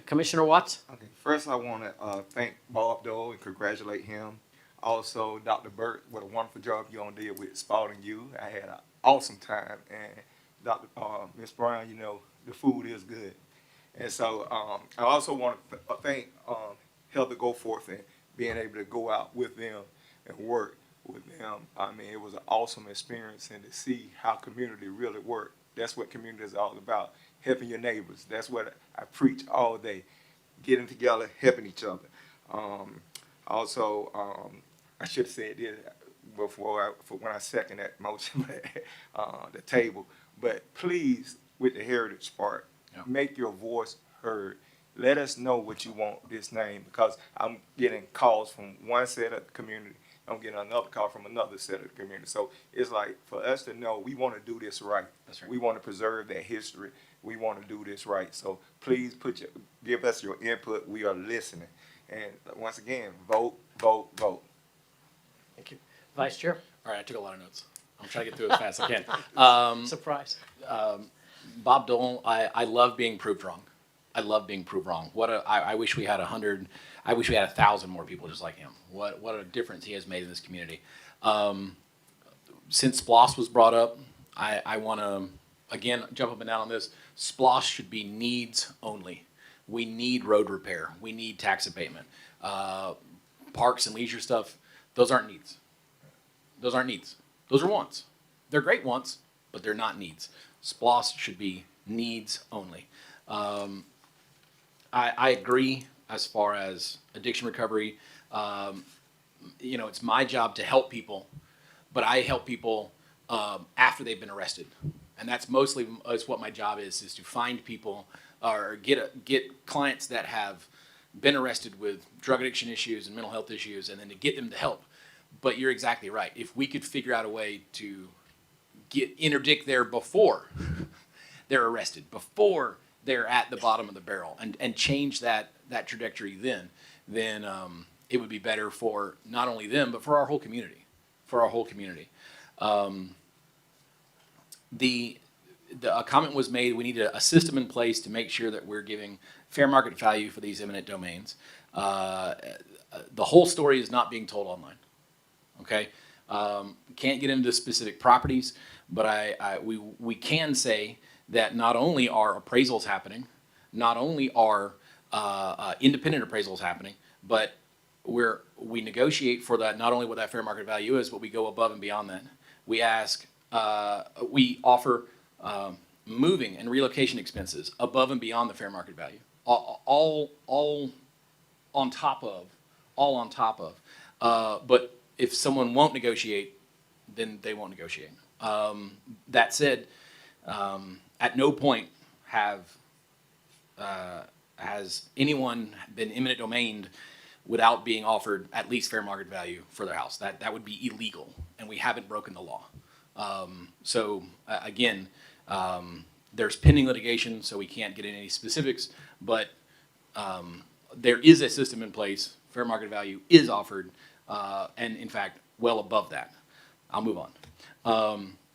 Speaker 2: Commissioner Watts?
Speaker 3: Okay, first I want to thank Bob Dole and congratulate him. Also, Dr. Burt, what a wonderful job you on did with Spalding U. I had an awesome time, and Dr. Ms. Brown, you know, the food is good. And so I also want to thank Heather Goforth and being able to go out with them and work with them. I mean, it was an awesome experience, and to see how community really works. That's what community is all about, helping your neighbors. That's what I preach all day, getting together, helping each other. I should have said this before when I second that motion, the table. But please, with the heritage part, make your voice heard. Let us know what you want this name, because I'm getting calls from one set of the community. I'm getting another call from another set of the community. So it's like, for us to know, we want to do this right.
Speaker 1: That's right.
Speaker 3: We want to preserve that history. We want to do this right. So please give us your input. We are listening. And once again, vote, vote, vote.
Speaker 2: Thank you. Vice Chair?
Speaker 1: All right, I took a lot of notes. I'm trying to get through as fast as I can.
Speaker 2: Surprise.
Speaker 1: Bob Dole, I love being proved wrong. I love being proved wrong. I wish we had 100. I wish we had 1,000 more people just like him. What a difference he has made in this community. Since SPLOST was brought up, I want to again jump up and down on this. SPLOST should be needs only. We need road repair. We need tax abatement. Parks and leisure stuff. Those aren't needs. Those aren't needs. Those are wants. They're great wants, but they're not needs. SPLOST should be needs only. I agree as far as addiction recovery. It's my job to help people, but I help people after they've been arrested. And that's mostly what my job is to find people or get clients that have been arrested with drug addiction issues and mental health issues, and then to get them to help. But you're exactly right. If we could figure out a way to interdict there before they're arrested, before they're at the bottom of the barrel, and change that trajectory, then it would be better for not only them but for our whole community. A comment was made. We need a system in place to make sure that we're giving fair market value for these eminent domains. The whole story is not being told online. Okay, can't get into specific properties, but we can say that not only are appraisals happening, not only are independent appraisals happening, but we negotiate for that, not only what that fair market value is, but we go above and beyond that. We ask, we offer moving and relocation expenses above and beyond the fair market value. All on top of. But if someone won't negotiate, then they won't negotiate. That said, at no point has anyone been eminent domained without being offered at least fair market value for their house. That would be illegal, and we haven't broken the law. Again, there's pending litigation, so we can't get into any specifics, but there is a system in place. Fair market value is offered, and in fact, well above that. I'll move on.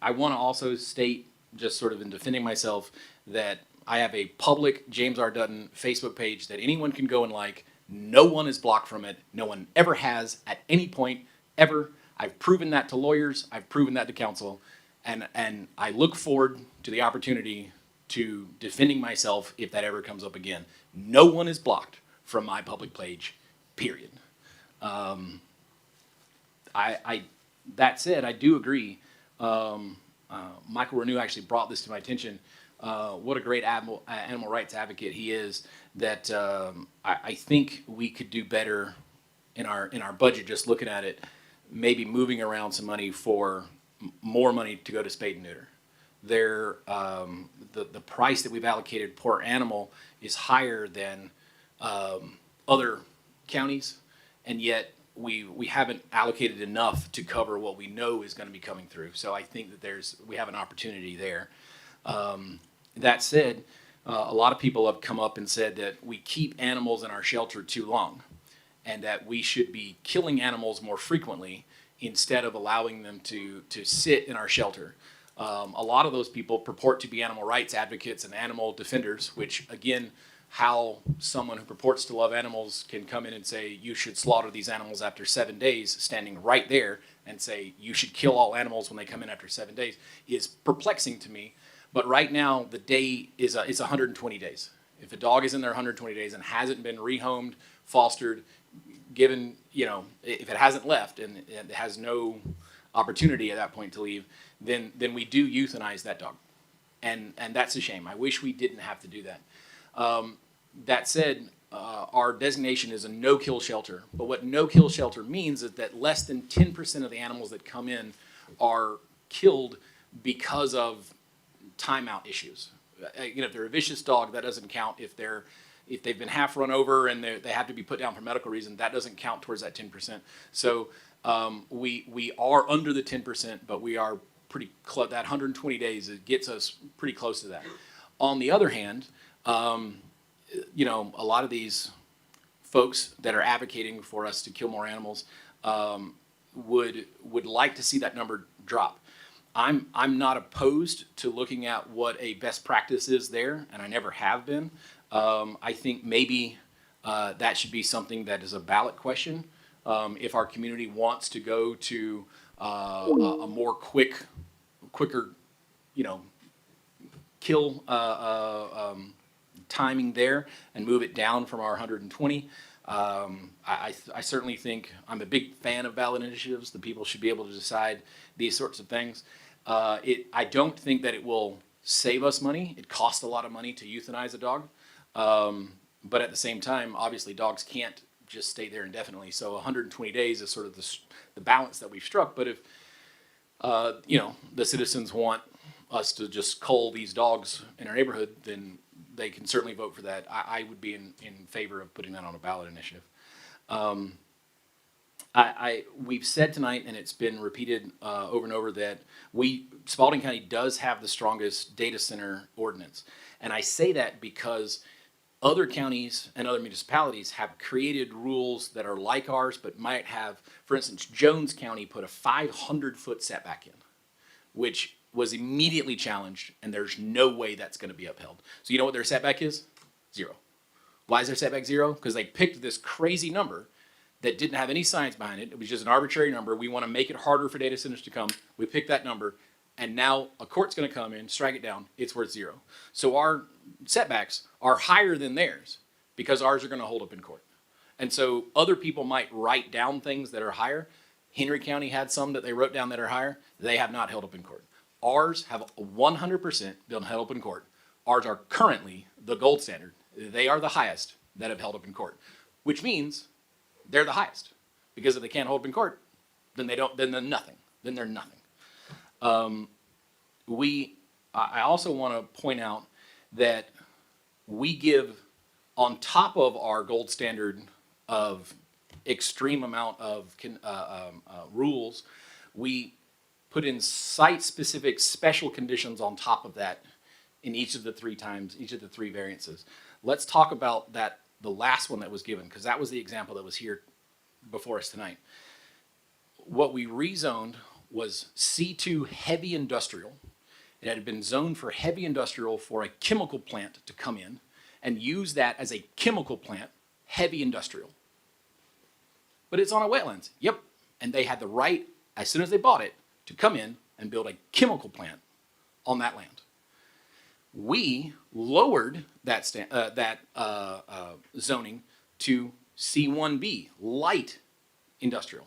Speaker 1: I want to also state, just sort of in defending myself, that I have a public James R. Dutton Facebook page that anyone can go and like. No one is blocked from it. No one ever has at any point, ever. I've proven that to lawyers. I've proven that to counsel. And I look forward to the opportunity to defending myself if that ever comes up again. No one is blocked from my public page, period. That said, I do agree. Michael Renew actually brought this to my attention. What a great animal rights advocate he is. That I think we could do better in our budget. Just looking at it, maybe moving around some money for more money to go to spade and neuter. The price that we've allocated per animal is higher than other counties, and yet we haven't allocated enough to cover what we know is going to be coming through. So I think that we have an opportunity there. That said, a lot of people have come up and said that we keep animals in our shelter too long, and that we should be killing animals more frequently instead of allowing them to sit in our shelter. A lot of those people purport to be animal rights advocates and animal defenders, which again, how someone who purports to love animals can come in and say you should slaughter these animals after 7 days, standing right there and say you should kill all animals when they come in after 7 days, is perplexing to me. But right now, the day is 120 days. If a dog is in there 120 days and hasn't been rehomed, fostered, given, if it hasn't left and it has no opportunity at that point to leave, then we do euthanize that dog. And that's a shame. I wish we didn't have to do that. That said, our designation is a no-kill shelter. But what no-kill shelter means is that less than 10% of the animals that come in are killed because of timeout issues. If they're a vicious dog, that doesn't count. If they've been half run over and they have to be put down for medical reason, that doesn't count towards that 10%. So we are under the 10%, but we are pretty close. That 120 days, it gets us pretty close to that. On the other hand, a lot of these folks that are advocating for us to kill more animals would like to see that number drop. I'm not opposed to looking at what a best practice is there, and I never have been. I think maybe that should be something that is a ballot question. If our community wants to go to a more quicker, kill timing there and move it down from our 120. I certainly think I'm a big fan of ballot initiatives. The people should be able to decide these sorts of things. I don't think that it will save us money. It costs a lot of money to euthanize a dog. But at the same time, obviously dogs can't just stay there indefinitely. So 120 days is sort of the balance that we've struck. But if, the citizens want us to just cull these dogs in our neighborhood, then they can certainly vote for that. I would be in favor of putting that on a ballot initiative. We've said tonight, and it's been repeated over and over, that Spalding County does have the strongest data center ordinance. And I say that because other counties and other municipalities have created rules that are like ours, but might have, for instance, Jones County put a 500-foot setback in, which was immediately challenged, and there's no way that's going to be upheld. So you know what their setback is? 0. Why is their setback 0? Because they picked this crazy number that didn't have any science behind it. It was just an arbitrary number. We want to make it harder for data centers to come. We picked that number, and now a court's going to come in, strike it down. It's worth 0. So our setbacks are higher than theirs because ours are going to hold up in court. And so other people might write down things that are higher. Henry County had some that they wrote down that are higher. They have not held up in court. Ours have 100% been held up in court. Ours are currently the gold standard. They are the highest that have held up in court, which means they're the highest. Because if they can't hold up in court, then they don't. Then they're nothing. Then they're nothing. I also want to point out that we give, on top of our gold standard of extreme amount of rules, we put in site-specific special conditions on top of that in each of the 3 variances. Let's talk about that, the last one that was given, because that was the example that was here before us tonight. What we rezoned was C2 heavy industrial. It had been zoned for heavy industrial for a chemical plant to come in and use that as a chemical plant, heavy industrial. But it's on a wetlands. Yep. And they had the right, as soon as they bought it, to come in and build a chemical plant on that land. We lowered that zoning to C1B, light industrial,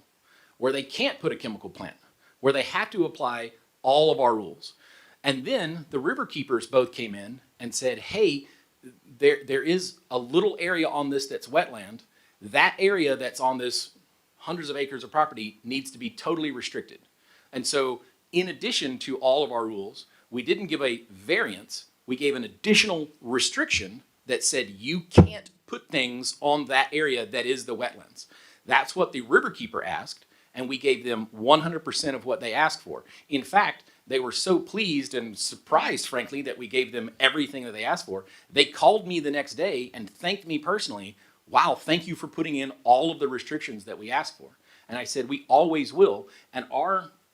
Speaker 1: where they can't put a chemical plant, where they have to apply all of our rules. And then the river keepers both came in and said, hey, there is a little area on this that's wetland. That area that's on this hundreds of acres of property needs to be totally restricted. And so in addition to all of our rules, we didn't give a variance, we gave an additional restriction that said you can't put things on that area that is the wetlands. That's what the riverkeeper asked, and we gave them 100% of what they asked for. In fact, they were so pleased and surprised, frankly, that we gave them everything that they asked for. They called me the next day and thanked me personally. Wow, thank you for putting in all of the restrictions that we asked for. And I said, we always will. And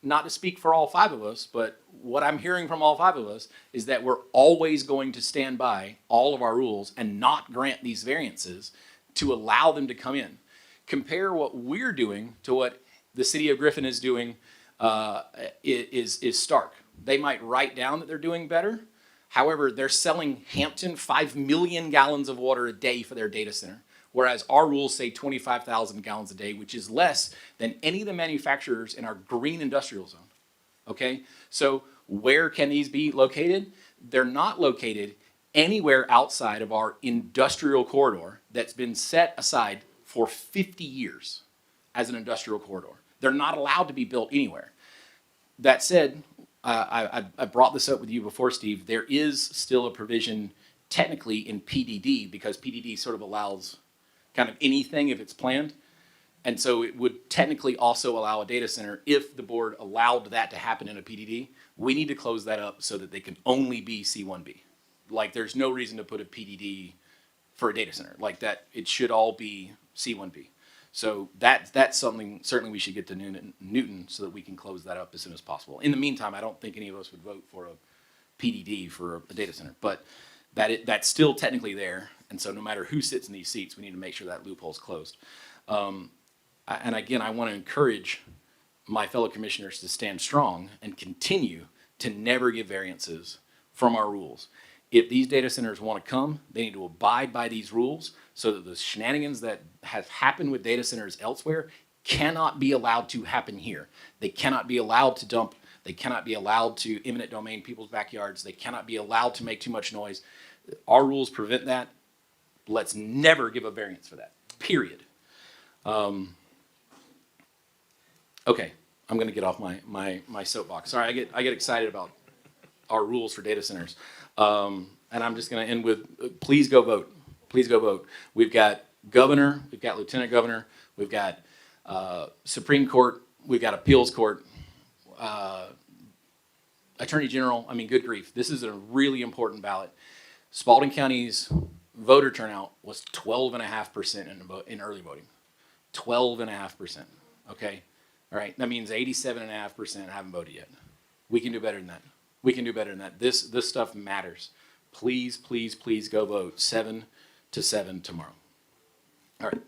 Speaker 1: not to speak for all 5 of us, but what I'm hearing from all 5 of us is that we're always going to stand by all of our rules and not grant these variances to allow them to come in. Compare what we're doing to what the city of Griffin is doing is stark. They might write down that they're doing better. However, they're selling Hampton 5 million gallons of water a day for their data center, whereas our rules say 25,000 gallons a day, which is less than any of the manufacturers in our green industrial zone. Okay? So where can these be located? They're not located anywhere outside of our industrial corridor that's been set aside for 50 years as an industrial corridor. They're not allowed to be built anywhere. That said, I brought this up with you before, Steve. There is still a provision technically in PDD, because PDD sort of allows kind of anything if it's planned. And so it would technically also allow a data center if the board allowed that to happen in a PDD. We need to close that up so that they can only be C1B. Like, there's no reason to put a PDD for a data center. Like that, it should all be C1B. So that's something certainly we should get to Newton so that we can close that up as soon as possible. In the meantime, I don't think any of us would vote for a PDD for a data center, but that's still technically there. And so no matter who sits in these seats, we need to make sure that loophole's closed. And again, I want to encourage my fellow commissioners to stand strong and continue to never give variances from our rules. If these data centers want to come, they need to abide by these rules so that the shenanigans that have happened with data centers elsewhere cannot be allowed to happen here. They cannot be allowed to dump. They cannot be allowed to eminent domain people's backyards. They cannot be allowed to make too much noise. Our rules prevent that. Let's never give a variance for that, period. Okay, I'm going to get off my soapbox. Sorry, I get excited about our rules for data centers. And I'm just going to end with, please go vote. Please go vote. We've got governor, we've got lieutenant governor, we've got Supreme Court, we've got appeals court, attorney general. I mean, good grief. This is a really important ballot. Spalding County's voter turnout was 12.5% in early voting. 12.5%. Okay? All right. That means 87.5% haven't voted yet. We can do better than that. We can do better than that. This stuff matters. Please, please, please go vote 7 to 7 tomorrow. All right.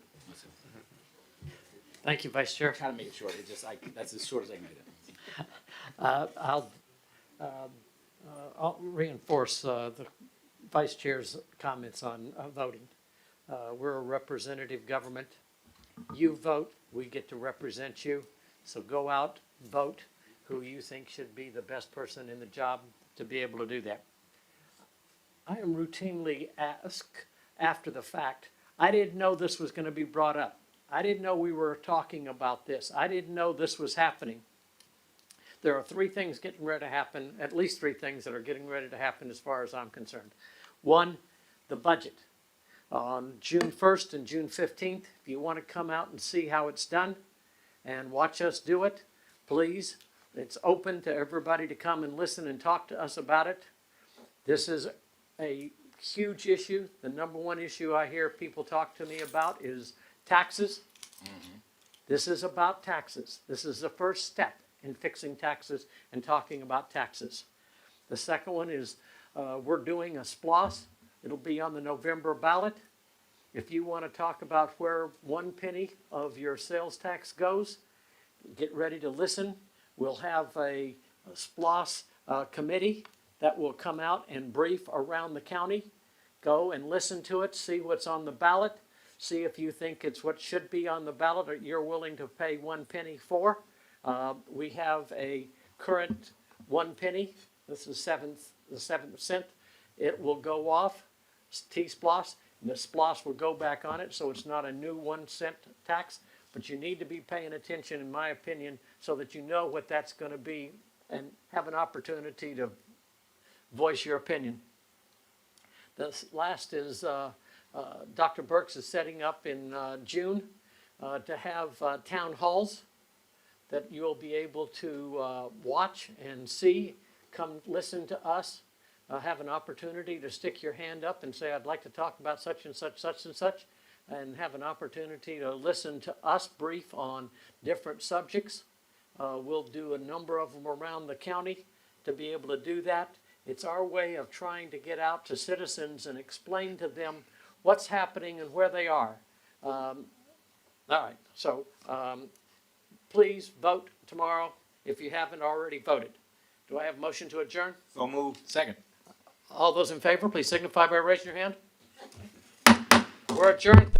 Speaker 2: Thank you, Vice Chair.
Speaker 1: Kind of make it short. It's just that's as short as I can get it.
Speaker 2: I'll reinforce the Vice Chair's comments on voting. We're a representative government. You vote, we get to represent you. So go out, vote who you think should be the best person in the job to be able to do that. I am routinely asked after the fact, I didn't know this was going to be brought up. I didn't know we were talking about this. I didn't know this was happening. There are three things getting ready to happen, at least three things that are getting ready to happen as far as I'm concerned. One, the budget. On June 1st and June 15th, if you want to come out and see how it's done and watch us do it, please. It's open to everybody to come and listen and talk to us about it. This is a huge issue. The number one issue I hear people talk to me about is taxes. Mm-hmm. This is about taxes. This is the first step in fixing taxes and talking about taxes. The second one is we're doing a SPLOS. It'll be on the November ballot. If you want to talk about where 1 penny of your sales tax goes, get ready to listen. We'll have a SPLOS committee that will come out and brief around the county. Go and listen to it, see what's on the ballot, see if you think it's what should be on the ballot or you're willing to pay 1 penny for. We have a current 1 penny. This is the 7th cent. It will go off, T-SPLOS, and the SPLOS will go back on it, so it's not a new 1 cent tax. But you need to be paying attention, in my opinion, so that you know what that's going to be and have an opportunity to voice your opinion. The last is Dr. Burks is setting up in June to have town halls that you'll be able to watch and see, come listen to us, have an opportunity to stick your hand up and say, I'd like to talk about such and such, such and such, and have an opportunity to listen to us brief on different subjects. We'll do a number of them around the county to be able to do that. It's our way of trying to get out to citizens and explain to them what's happening and where they are. All right, so please vote tomorrow if you haven't already voted. Do I have a motion to adjourn?
Speaker 3: So moved.
Speaker 1: Second.
Speaker 2: All those in favor, please signify by raising your hand. We're adjourned.